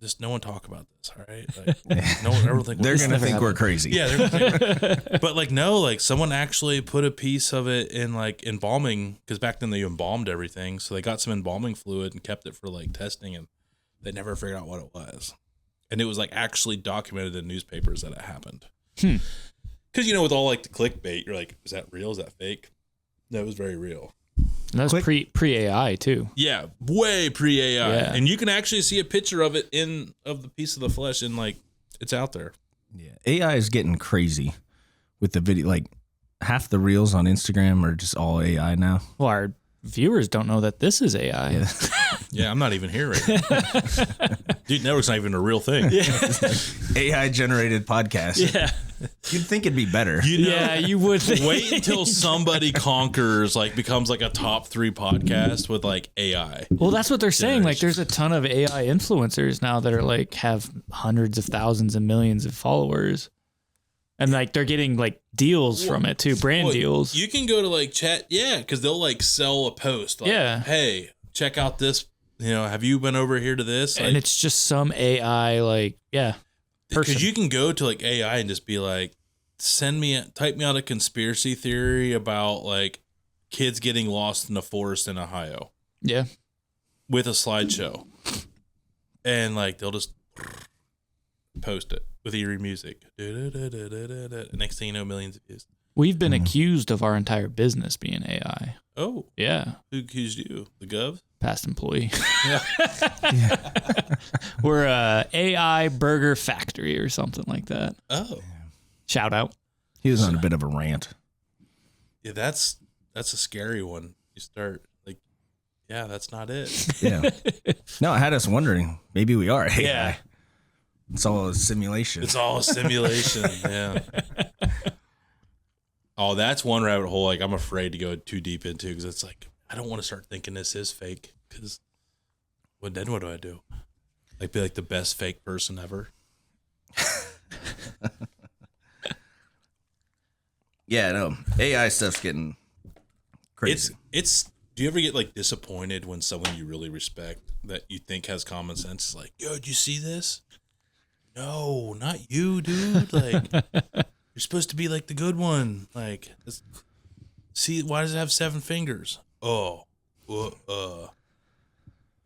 Speaker 3: just no one talk about this. All right, like, no one ever think
Speaker 2: They're going to think
Speaker 4: never
Speaker 2: we're crazy.
Speaker 3: yeah, they're gonna but like no, like someone actually put a piece of it in like embalming, because back then they embalmed everything, so they got some embalming fluid and kept it for like testing, and they never figured out what it was, and it was like actually documented in newspapers that it happened. Because you know, with all like the clickbait, you're like, is that real? Is that fake? No, it was very real.
Speaker 4: And that was pre AI too.
Speaker 3: Yeah, way pre AI,
Speaker 4: Yeah.
Speaker 3: and you can actually see a picture of it of the piece of the flesh, and like it's out there.
Speaker 2: Yeah. AI is getting crazy with the video. Like half the reels on Instagram are just all AI now.
Speaker 4: Well, our viewers don't know that this is AI.
Speaker 2: Yeah.
Speaker 3: Yeah, I'm not even here right now. Dude Network's not even a real thing.
Speaker 2: AI generated podcast.
Speaker 4: Yeah.
Speaker 2: You'd think it'd be better.
Speaker 3: You know,
Speaker 4: Yeah, you would think.
Speaker 3: wait until somebody conquers, like becomes like a top 3 podcast with like AI.
Speaker 4: Well, that's what they're saying. Like, there's a ton of AI influencers now that are like have hundreds of thousands and millions of followers, and like they're getting like deals from it too, brand
Speaker 3: Well,
Speaker 4: deals.
Speaker 3: You can go to like chat, because they'll like sell a post. Like,
Speaker 4: Yeah.
Speaker 3: Hey, check out this. You know, have you been over here to this?
Speaker 4: And it's just some AI, like, person.
Speaker 3: Because you can go to like AI and just be like, type me out a conspiracy theory about like kids getting lost in the forest in Ohio
Speaker 4: Yeah.
Speaker 3: with a slideshow, and like they'll just post it with eerie music. Next thing you know, millions of views.
Speaker 4: We've been accused of our entire business being AI.
Speaker 3: Oh,
Speaker 4: Yeah.
Speaker 3: who accused you? The Gov?
Speaker 4: Past employee. We're a AI burger factory or something like that.
Speaker 3: Oh,
Speaker 4: Shout out.
Speaker 2: He was on a bit of a rant.
Speaker 3: yeah. That's a scary one. You start like, yeah, that's not it.
Speaker 2: Yeah. No, it had us wondering. Maybe we are AI.
Speaker 4: Yeah.
Speaker 2: It's all a simulation.
Speaker 3: It's all a simulation. Yeah. Oh, that's one rabbit hole. Like I'm afraid to go too deep into because it's like I don't want to start thinking this is fake. Because then what do I do? Like be like the best fake person ever.
Speaker 2: Yeah, no. AI stuff's getting crazy.
Speaker 3: It's. Do you ever get like disappointed when someone you really respect that you think has common sense is like, yo, did you see this? No, not you, dude. Like, you're supposed to be like the good one. Like, see, why does it have 7 fingers? Oh, I'd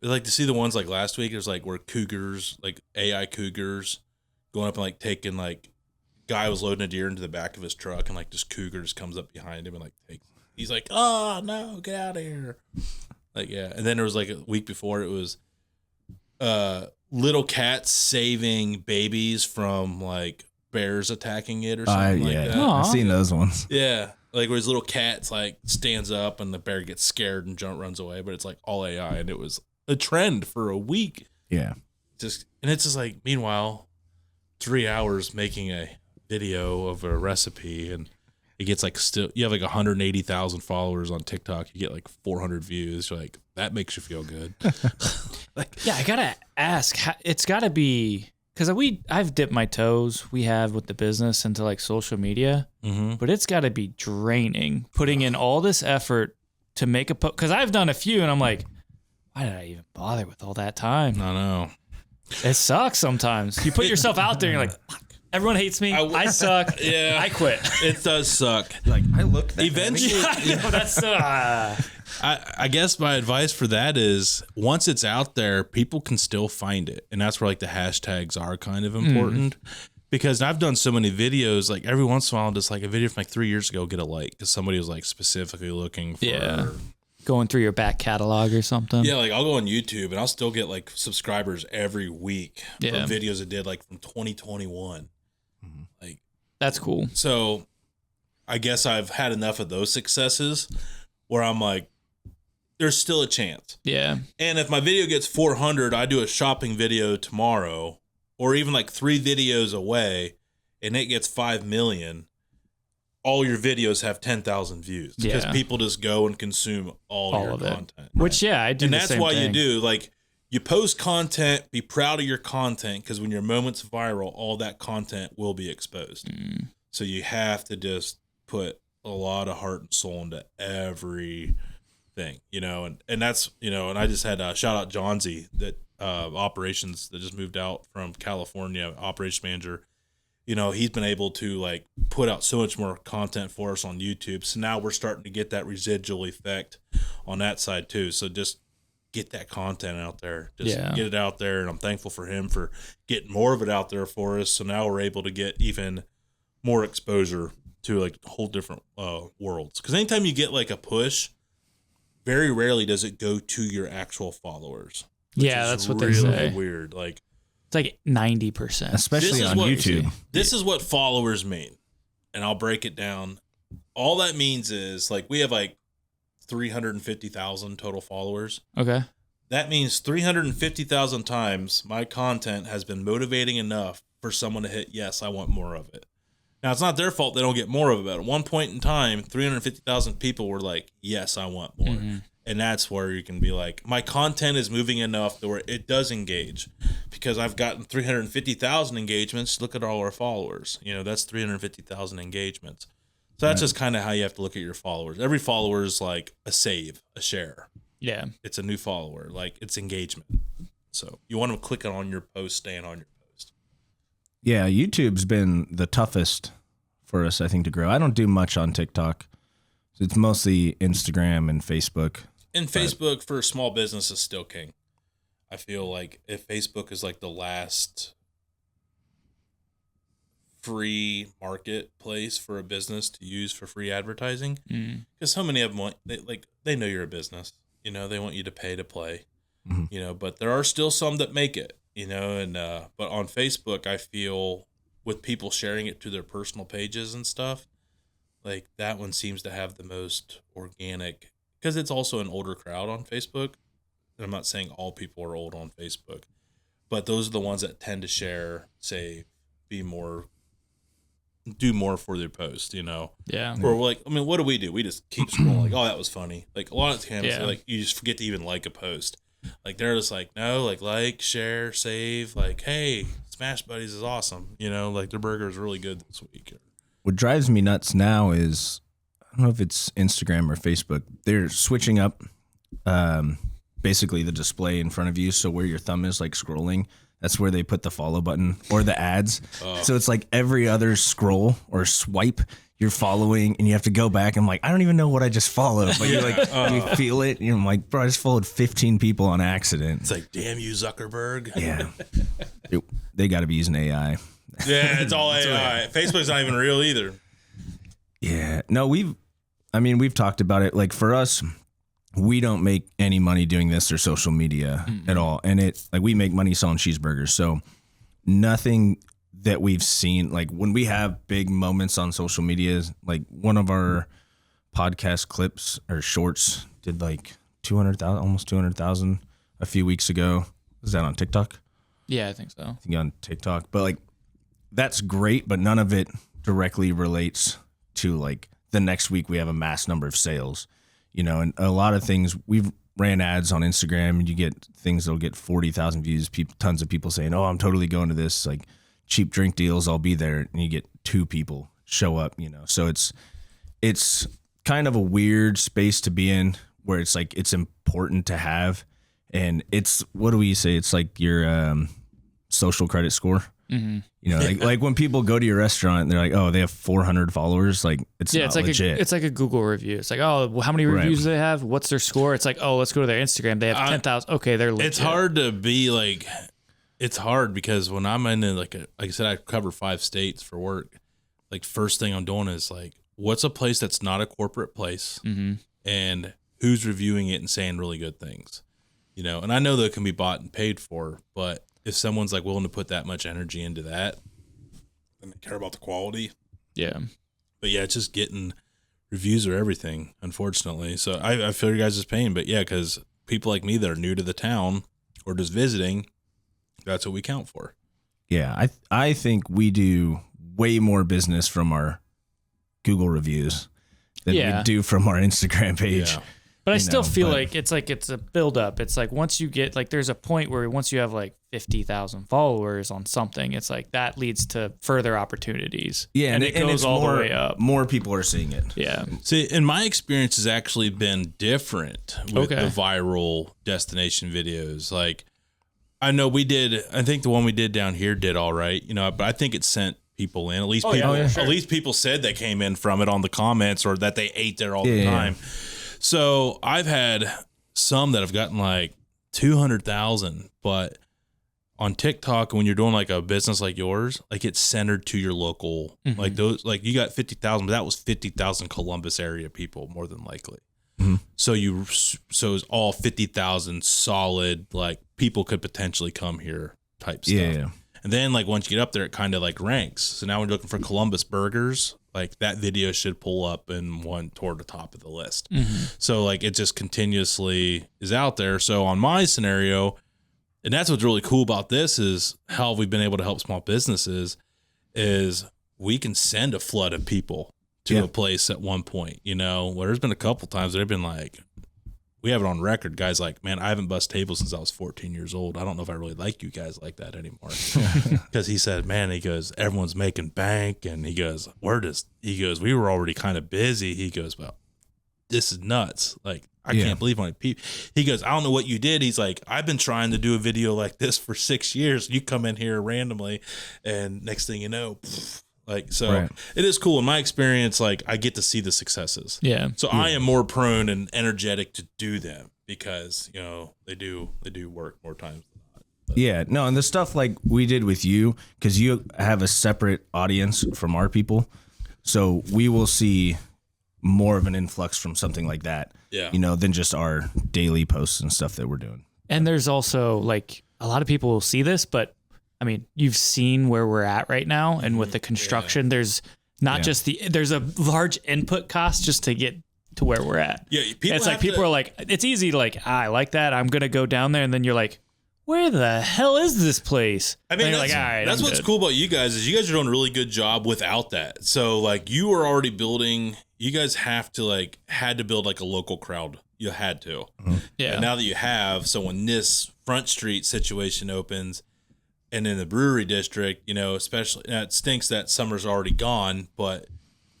Speaker 3: like to see the ones like last week. There's like where cougars, like AI cougars, going up and like taking like, guy was loading a deer into the back of his truck and like this cougar just comes up behind him and like takes. He's like, oh no, get out of here. Like, yeah. And then there was like a week before it was little cats saving babies from like bears attacking it or something like that.
Speaker 4: Aw.
Speaker 2: I've seen those ones.
Speaker 3: Yeah. Like where his little cat's like stands up and the bear gets scared and runs away, but it's like all AI and it was a trend for a week.
Speaker 2: Yeah.
Speaker 3: And it's just like, meanwhile, 3 hours making a video of a recipe and it gets like you have like 180,000 followers on TikTok. You get like 400 views. You're like, that makes you feel good.
Speaker 4: Yeah, I gotta ask. It's gotta be because I've dipped my toes. We have with the business into like social media, but it's gotta be draining putting in all this effort to make a post. Because I've done a few, and I'm like, why did I even bother with all that time?
Speaker 3: I know.
Speaker 4: It sucks sometimes. You put yourself out there, and you're like, fuck, everyone hates me. I suck.
Speaker 3: Yeah.
Speaker 4: I quit.
Speaker 3: It does suck.
Speaker 2: Like, I look that
Speaker 3: Eventually,
Speaker 4: I know, that's
Speaker 3: I guess my advice for that is once it's out there, people can still find it. And that's where like the hashtags are kind of important. Because I've done so many videos, like every once in a while, just like a video from like 3 years ago, get a like because somebody was like specifically looking for.
Speaker 4: Going through your back catalog or something.
Speaker 3: Yeah, like I'll go on YouTube and I'll still get like subscribers every week for videos I did like from 2021. Like
Speaker 4: That's cool.
Speaker 3: So I guess I've had enough of those successes where I'm like, there's still a chance.
Speaker 4: Yeah.
Speaker 3: And if my video gets 400, I do a shopping video tomorrow or even like 3 videos away and it gets 5 million. All your videos have 10,000 views because people just go and consume all your
Speaker 4: of
Speaker 3: content.
Speaker 4: it. Which, I do.
Speaker 3: And
Speaker 4: the
Speaker 3: that's
Speaker 4: same
Speaker 3: why
Speaker 4: thing.
Speaker 3: you do like you post content, be proud of your content because when your moment's viral, all that content will be exposed. So you have to just put a lot of heart and soul into everything, you know, and that's, you know, and I just had shout out Johnsy that operations that just moved out from California, operations manager. You know, he's been able to like put out so much more content for us on YouTube. So now we're starting to get that residual effect on that side too. So just get that content out there. Just get it out there. And I'm thankful for him for getting more of it out there for us. So now we're able to get even more exposure to like whole different worlds. Because anytime you get like a push, very rarely does it go to your actual followers.
Speaker 4: Yeah, that's what they
Speaker 3: really
Speaker 4: say.
Speaker 3: Weird. Like,
Speaker 4: it's like 90%.
Speaker 2: especially on YouTube.
Speaker 3: This is what followers mean. And I'll break it down. All that means is like we have like 350,000 total followers.
Speaker 4: Okay.
Speaker 3: That means 350,000 times my content has been motivating enough for someone to hit, yes, I want more of it. Now, it's not their fault they don't get more of it, but at one point in time, 350,000 people were like, yes, I want more. And that's where you can be like, my content is moving enough to where it does engage, because I've gotten 350,000 engagements. Look at all our followers. That's 350,000 engagements. So that's just kind of how you have to look at your followers. Every follower is like a save, a share.
Speaker 4: Yeah.
Speaker 3: It's a new follower. Like, it's engagement. So you want to click on your post, staying on your post.
Speaker 2: Yeah, YouTube's been the toughest for us, I think, to grow. I don't do much on TikTok. It's mostly Instagram and Facebook.
Speaker 3: And Facebook for small business is still king. I feel like if Facebook is like the last free marketplace for a business to use for free advertising, because so many of them they know you're a business. They want you to pay to play. But there are still some that make it. And but on Facebook, I feel with people sharing it to their personal pages and stuff, like that one seems to have the most organic, because it's also an older crowd on Facebook. And I'm not saying all people are old on Facebook, but those are the ones that tend to share, say, do more for their post,
Speaker 4: Yeah.
Speaker 3: Or like, I mean, what do? We just keep scrolling, like, oh, that was funny. Like a lot of times, like you just forget to even like a post. Like they're just like, no, like, share, save, like, hey, Smash Buddies is awesome. Like their burger is really good this week.
Speaker 2: What drives me nuts now is, I don't know if it's Instagram or Facebook, they're switching up basically the display in front of you. So where your thumb is like scrolling, that's where they put the follow button or the ads. So it's like every other scroll or swipe you're following, and you have to go back. I'm like, I don't even know what I just followed, but you're like, you feel it. And I'm like, bro, I just followed 15 people on accident.
Speaker 3: It's like, damn you, Zuckerberg.
Speaker 2: Yeah. They got to be using AI.
Speaker 3: Yeah, it's all AI. Facebook's not even real either.
Speaker 2: Yeah. No, we've talked about it. Like for us, we don't make any money doing this or social media at all. And we make money selling cheeseburgers. So nothing that we've seen, like when we have big moments on social media, like one of our podcast clips or shorts did like 200,000, almost 200,000 a few weeks ago. Was that on TikTok?
Speaker 4: Yeah, I think so.
Speaker 2: I think on TikTok, but like, that's great, but none of it directly relates to like the next week we have a mass number of sales, and a lot of things we've ran ads on Instagram, and you get things that'll get 40,000 views, tons of people saying, oh, I'm totally going to this, like cheap drink deals, I'll be there. And you get 2 people show up, so it's kind of a weird space to be in where it's like, it's important to have. And it's, what do we say? It's like your social credit score. Like when people go to your restaurant and they're like, oh, they have 400 followers. Like it's not legit.
Speaker 4: It's like a Google review. It's like, oh, how many reviews do they have? What's their score? It's like, oh, let's go to their Instagram. They have 10,000. Okay, they're legit.
Speaker 3: It's hard to be like, it's hard because when I'm in like I said, I cover 5 states for work. Like first thing I'm doing is like, what's a place that's not a corporate place, and who's reviewing it and saying really good things, And I know that it can be bought and paid for, but if someone's like willing to put that much energy into that, then they care about the quality.
Speaker 4: Yeah.
Speaker 3: But yeah, it's just getting reviews are everything, unfortunately. So I feel your guys' pain, but yeah, because people like me that are new to the town or just visiting, that's what we count for.
Speaker 2: Yeah, I think we do way more business from our Google reviews than we do from our Instagram page.
Speaker 3: Yeah.
Speaker 4: But I still feel like it's a buildup. It's like once you get like, there's a point where once you have like 50,000 followers on something, it's like that leads to further opportunities.
Speaker 2: Yeah,
Speaker 4: and it goes all the way up.
Speaker 2: More people are seeing it.
Speaker 4: Yeah.
Speaker 3: See, and my experience has actually been different with the viral destination videos. Like, I know I think the one we did down here did all right, but I think it sent people in. At least at least people said they came in from it on the comments, or that they ate there all the time. So I've had some that have gotten like 200,000, but on TikTok, when you're doing like a business like yours, like it's centered to your local, like those, like you got 50,000, but that was 50,000 Columbus area people more than likely. So it's all 50,000 solid, like people could potentially come here type stuff.
Speaker 2: Yeah.
Speaker 3: And then like once you get up there, it kind of like ranks. So now we're looking for Columbus burgers. Like that video should pull up in one toward the top of the list. So like it just continuously is out there. So on my scenario, and that's what's really cool about this is how we've been able to help small businesses is we can send a flood of people to a place at one point, you know, where there's been a couple times they've been like, we have it on record. Guys like, man, I haven't bust tables since I was 14 years old. I don't know if I really like you guys like that anymore. Because he said, man, he goes, everyone's making bank. And he goes, we were already kind of busy. He goes, well, this is nuts. Like, I can't believe how many people. He goes, I don't know what you did. He's like, I've been trying to do a video like this for 6 years. You come in here randomly, and next thing you know, like, so it is cool. In my experience, like, I get to see the successes.
Speaker 4: Yeah.
Speaker 3: So I am more prone and energetic to do them because, you know, they do work more times than not. But.
Speaker 2: Yeah, no, and the stuff like we did with you, because you have a separate audience from our people, so we will see more of an influx from something like that, you know, than just our daily posts and stuff that we're doing.
Speaker 4: And there's also, like, a lot of people will see this, but I mean, you've seen where we're at right now, and with the construction, there's not just there's a large input cost just to get to where we're at.
Speaker 3: Yeah,
Speaker 4: people are like, it's easy to like, I like that, I'm gonna go down there, and then you're like, where the hell is this place?
Speaker 3: I mean,
Speaker 4: you're like, all right,
Speaker 3: that's what's cool about you guys is you guys are doing a really good job without that. So like, you were already building. You guys had to build like a local crowd. You had to.
Speaker 4: Yeah.
Speaker 3: And now that you have, so when this Front Street situation opens. And in the brewery district, you know, especially, it stinks that summer's already gone, but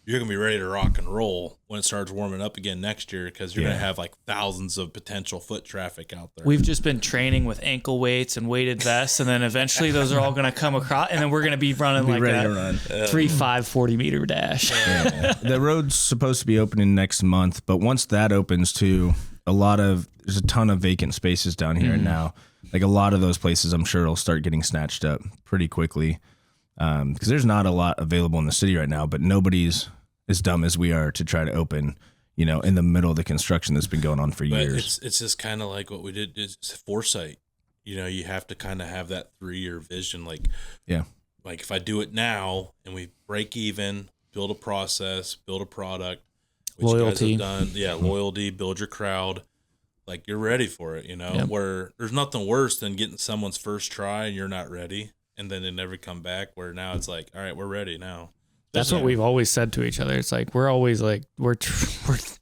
Speaker 3: you're going to be ready to rock and roll when it starts warming up again next year because you're going to have like thousands of potential foot traffic out there.
Speaker 4: We've just been training with ankle weights and weighted vests, and then eventually those are all going to come across, and then we're going to be running like a 3-5 40-meter dash.
Speaker 2: Yeah. The road's supposed to be opening next month, but once that opens too, there's a ton of vacant spaces down here now. Like a lot of those places, I'm sure will start getting snatched up pretty quickly because there's not a lot available in the city right now, but nobody's as dumb as we are to try to open, you know, in the middle of the construction that's been going on for years.
Speaker 3: It's just kind of like what we did is foresight. You know, you have to kind of have that 3-year vision. Like, like if I do it now and we break even, build a process, build a product, which
Speaker 4: loyalty.
Speaker 3: you guys have done. Loyalty, build your crowd. Like you're ready for it, you know, where there's nothing worse than getting someone's first try and you're not ready. And then they never come back where now it's like, all right, we're ready now.
Speaker 4: That's what we've always said to each other. It's like, we're always like, we're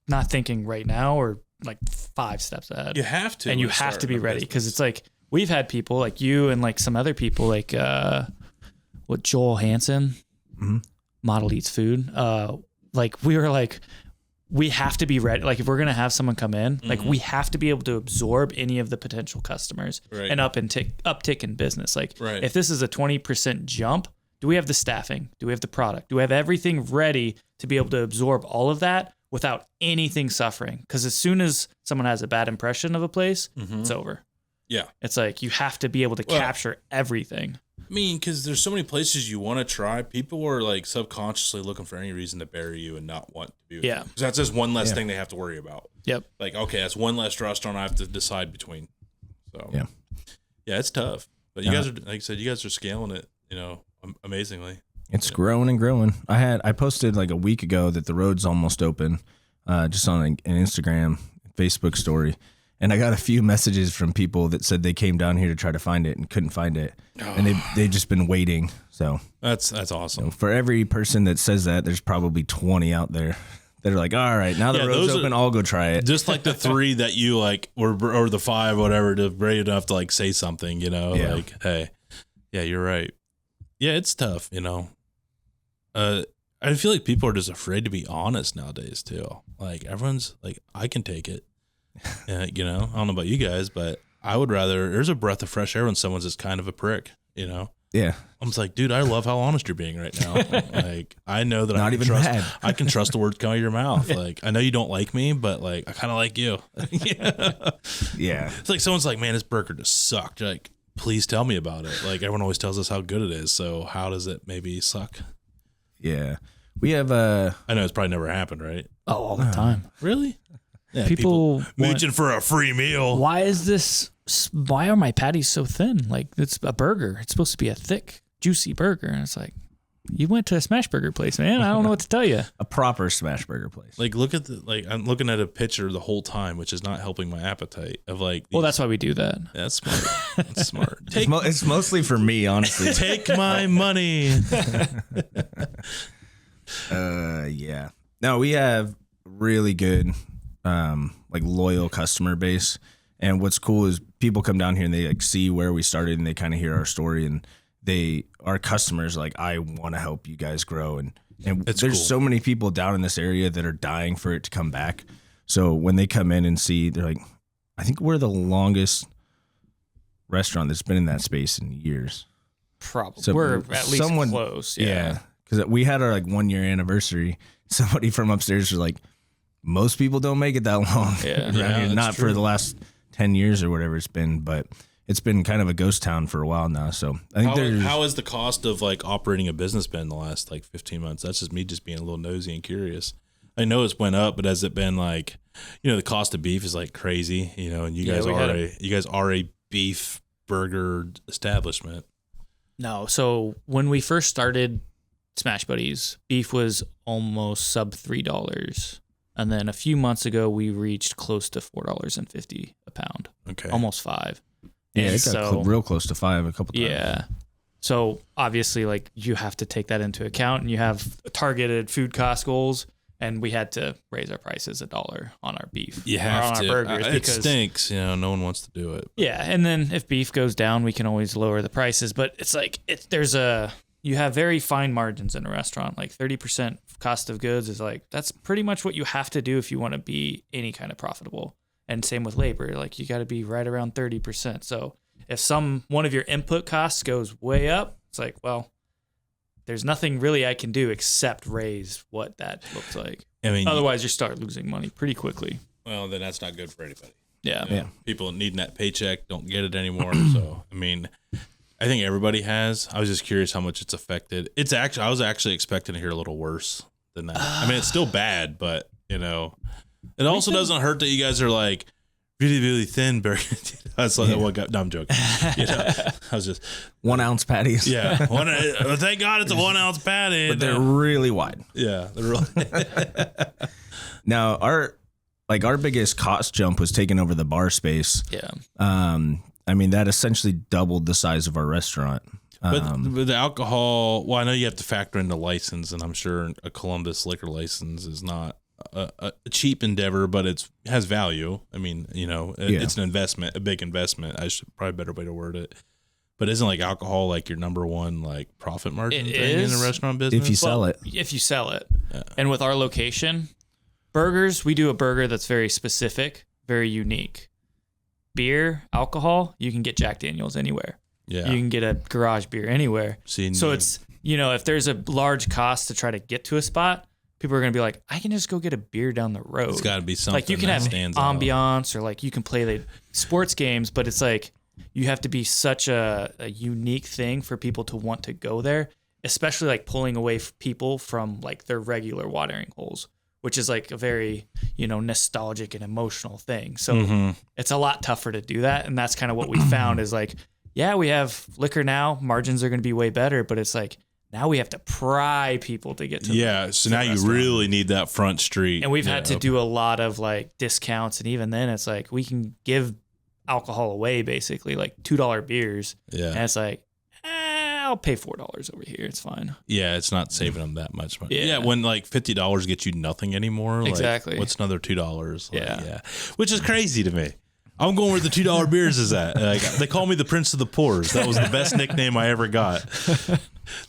Speaker 4: not thinking right now or like 5 steps ahead.
Speaker 3: You have to.
Speaker 4: And you have to be ready. Because it's like, we've had people like you and like some other people like, Joel Hansen, Model Eats Food. Like we were like, we have to be ready. Like if we're going to have someone come in, like we have to be able to absorb any of the potential customers and uptick in business. Like if this is a 20% jump, do we have the staffing? Do we have the product? Do we have everything ready to be able to absorb all of that without anything suffering? Because as soon as someone has a bad impression of a place, it's over. Yeah. It's like you have to be able to capture everything.
Speaker 3: I mean, because there's so many places you want to try. People are like subconsciously looking for any reason to bury you and not want to be with you. Because that's just one less thing they have to worry about. Yep. Like, okay, that's one less restaurant I have to decide between. So, yeah, it's tough. But you guys are, like I said, you guys are scaling it, you know, amazingly.
Speaker 2: It's growing and growing. I posted like a week ago that the road's almost open, just on an Instagram, Facebook story. And I got a few messages from people that said they came down here to try to find it and couldn't find it. And they've just been waiting. So
Speaker 3: that's awesome.
Speaker 2: You know, for every person that says that, there's probably 20 out there that are like, all right, now the road's open, I'll go try it.
Speaker 3: Just like the 3 that you like, or the 5, whatever, to brave enough to like say something, you know, like, hey, yeah, you're right. Yeah, it's tough, you know. I feel like people are just afraid to be honest nowadays too. Like everyone's like, I can take it. You know, I don't know about you guys, but I would rather, there's a breath of fresh air when someone's just kind of a prick, you know?
Speaker 2: Yeah.
Speaker 3: I'm just like, dude, I love how honest you're being right now. Like, I know that I can trust the words coming out of your mouth. Like, I know you don't like me, but like, I kind of like you.
Speaker 2: Yeah.
Speaker 3: It's like someone's like, man, this burger just sucked. You're like, please tell me about it. Like, everyone always tells us how good it is. So how does it maybe suck?
Speaker 2: Yeah. We have
Speaker 3: I know it's probably never happened, right?
Speaker 4: Oh, all the time.
Speaker 3: Really? Yeah,
Speaker 4: people
Speaker 3: mooching for a free meal.
Speaker 4: Why are my patties so thin? Like, it's a burger. It's supposed to be a thick, juicy burger. And it's like, You went to a smash burger place, man. I don't know what to tell you.
Speaker 2: A proper smash burger place.
Speaker 3: Like, look at I'm looking at a picture the whole time, which is not helping my appetite of like.
Speaker 4: Well, that's why we do that.
Speaker 3: That's smart. That's smart.
Speaker 2: It's mostly for me, honestly.
Speaker 3: Take my money.
Speaker 2: Yeah. No, we have really good, like loyal customer base. And what's cool is people come down here and they like see where we started and they kind of hear our story and our customers are like, I want to help you guys grow. And there's
Speaker 3: cool.
Speaker 2: so many people down in this area that are dying for it to come back. So when they come in and see, they're like, I think we're the longest restaurant that's been in that space in years.
Speaker 4: Probably.
Speaker 2: So
Speaker 4: We're at least close. Yeah.
Speaker 2: Because we had our like 1 year anniversary. Somebody from upstairs was like, most people don't make it that long.
Speaker 4: Yeah.
Speaker 2: Around here. Not for the last 10 years or whatever it's been, but it's been kind of a ghost town for a while now. So I think
Speaker 3: how has the cost of like operating a business been the last like 15 months? That's just me just being a little nosy and curious. I know it's went up, but has it been like, the cost of beef is like crazy, and you guys are a beef burger establishment.
Speaker 4: No. So when we first started Smash Buddies, beef was almost sub $3. And then a few months ago, we reached close to $4.50 a pound.
Speaker 3: Okay.
Speaker 4: Almost $5.
Speaker 2: Yeah, it got real close to $5 a couple times.
Speaker 4: Yeah. So obviously, like, you have to take that into account, and you have targeted food cost goals. And we had to raise our prices $1 on our beef.
Speaker 3: You have
Speaker 4: on
Speaker 3: to.
Speaker 4: Our burgers
Speaker 3: It stinks. No one wants to do it.
Speaker 4: Yeah, and then if beef goes down, we can always lower the prices. But it's like you have very fine margins in a restaurant. Like 30% cost of goods is like, that's pretty much what you have to do if you want to be any kind of profitable. And same with labor. Like, you got to be right around 30%. So if one of your input costs goes way up, it's like, well, there's nothing really I can do except raise what that looks like.
Speaker 3: I mean,
Speaker 4: otherwise you start losing money pretty quickly.
Speaker 3: Well, then that's not good for anybody.
Speaker 4: Yeah.
Speaker 3: People needing that paycheck don't get it anymore. So, I mean, I think everybody has. I was just curious how much it's affected. I was actually expecting to hear a little worse than that. I mean, it's still bad, but it also doesn't hurt that you guys are like really, really thin burger. That's like what got. No, I'm joking. I was just
Speaker 2: 1 ounce patties.
Speaker 3: Yeah. Thank God it's a 1 ounce patty.
Speaker 2: But they're really wide.
Speaker 3: Yeah, they're really.
Speaker 2: Now our biggest cost jump was taking over the bar space.
Speaker 4: Yeah.
Speaker 2: I mean, that essentially doubled the size of our restaurant.
Speaker 3: But the alcohol, well, I know you have to factor in the license, and I'm sure a Columbus liquor license is not a cheap endeavor, but it has value. I mean, it's an investment, a big investment. I should probably better way to word it. But isn't like alcohol like your number one like profit margin thing in the restaurant business?
Speaker 2: If you sell it.
Speaker 4: If you sell it. Yeah. And with our location, burgers, we do a burger that's very specific, very unique. Beer, alcohol, you can get Jack Daniels anywhere.
Speaker 3: Yeah.
Speaker 4: You can get a garage beer anywhere. So it's, if there's a large cost to try to get to a spot, people are going to be like, I can just go get a beer down the road.
Speaker 3: It's got to be something
Speaker 4: like you can
Speaker 3: that
Speaker 4: have
Speaker 3: stands
Speaker 4: ambiance
Speaker 3: out.
Speaker 4: Or like you can play the sports games, but it's like you have to be such a unique thing for people to want to go there, especially like pulling away people from like their regular watering holes, which is like a very, nostalgic and emotional thing. So it's a lot tougher to do that. And that's kind of what we found is like, yeah, we have liquor now. Margins are going to be way better, but it's like, now we have to pry people to get to
Speaker 3: so now you really need that front street.
Speaker 4: And we've had to do a lot of like discounts. And even then it's like we can give alcohol away basically like $2 beers. Yeah. And it's like, I'll pay $4 over here. It's fine.
Speaker 3: Yeah, it's not saving them that much money. Yeah, when like $50 gets you nothing anymore.
Speaker 4: Exactly.
Speaker 3: Like, what's another $2? Like, yeah. Which is crazy to me. I'm going where the $2 beers is at. They call me the Prince of the Poors. That was the best nickname I ever got.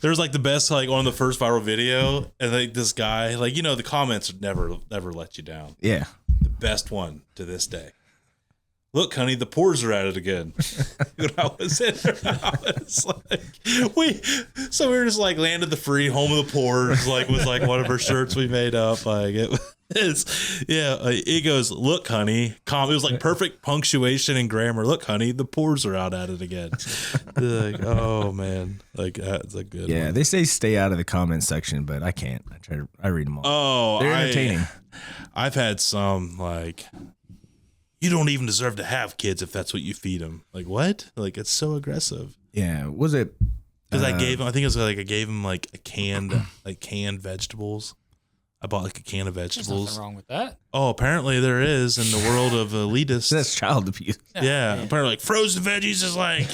Speaker 3: There was like the best, like on the first viral video, and like this guy, like the comments would never let you down.
Speaker 2: Yeah,
Speaker 3: the best one to this day. Look, honey, the pores are at it again. When I was in there, I was like, we were just like landed the free home of the pores, like was like one of our shirts we made up. Like it goes, look, honey, it was like perfect punctuation and grammar. Look, honey, the pores are out at it again. Like, oh man, like that's a good one.
Speaker 2: Yeah, they say stay out of the comment section, but I can't. I read them all.
Speaker 3: Oh,
Speaker 2: they're entertaining.
Speaker 3: I've had some like, you don't even deserve to have kids if that's what you feed them. Like what? Like it's so aggressive.
Speaker 2: Yeah. Was it
Speaker 3: Because I think it was like I gave him like a canned vegetables. I bought like a can of
Speaker 4: There's
Speaker 3: vegetables.
Speaker 4: nothing wrong with that.
Speaker 3: Oh, apparently there is in the world of elitists.
Speaker 2: That's child abuse.
Speaker 3: Yeah, apparently like frozen veggies is like,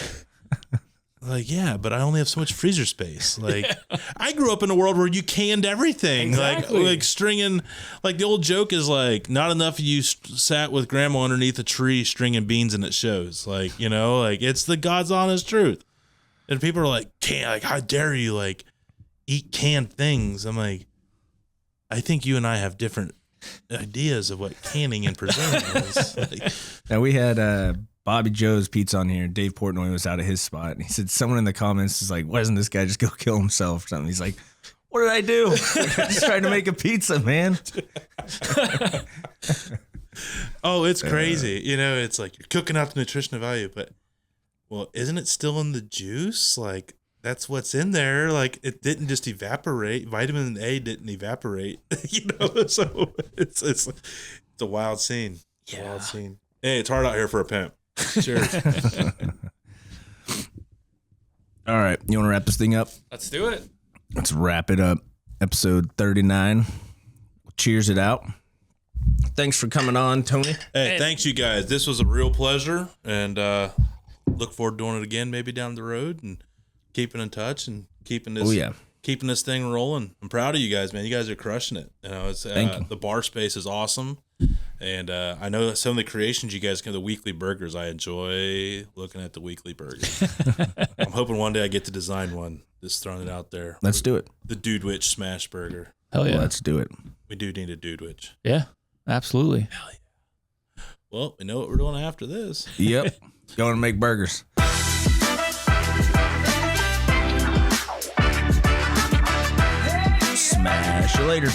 Speaker 3: yeah, but I only have so much freezer space. Like, I grew up in a world where you canned everything.
Speaker 4: Exactly.
Speaker 3: Like stringing, like the old joke is like, not enough of you sat with grandma underneath a tree stringing beans and it shows. Like, you know, like it's the God's honest truth. And people are like, how dare you like eat canned things? I'm like, I think you and I have different ideas of what canning and preserving is. Like,
Speaker 2: Now we had Bobby Joe's Pizza on here. Dave Portnoy was out of his spot, and he said someone in the comments is like, "Why doesn't this guy just go kill himself?" Or something. He's like, "What did I do? I'm just trying to make a pizza, man."
Speaker 3: oh, it's crazy. You know, it's like you're cooking out the nutritional value, but well, isn't it still in the juice? Like that's what's in there. Like it didn't just evaporate. Vitamin A didn't evaporate. You know, so it's a wild scene. It's a wild scene. Hey, it's hard out here for a pimp. Sure.
Speaker 2: All right, you want to wrap this thing up?
Speaker 4: Let's do it.
Speaker 2: Let's wrap it up. Episode 39. Cheers it out. Thanks for coming on, Tony.
Speaker 3: Hey, thanks you guys. This was a real pleasure, and look forward to doing it again, maybe down the road, and keeping in touch and keeping this thing rolling. I'm proud of you guys, man. You guys are crushing it. You know, it's
Speaker 2: Thank you.
Speaker 3: The bar space is awesome, and I know that some of the creations you guys can, the weekly burgers. I enjoy looking at the weekly burgers. I'm hoping one day I get to design one. Just throwing it out there.
Speaker 2: Let's do it.
Speaker 3: The Dude Witch Smash Burger.
Speaker 4: Hell yeah.
Speaker 2: Let's do it.
Speaker 3: We do need a Dude Witch.
Speaker 4: Yeah, absolutely.
Speaker 3: Well, we know what we're doing after this.
Speaker 2: Yep. Going to make burgers. Smash you later.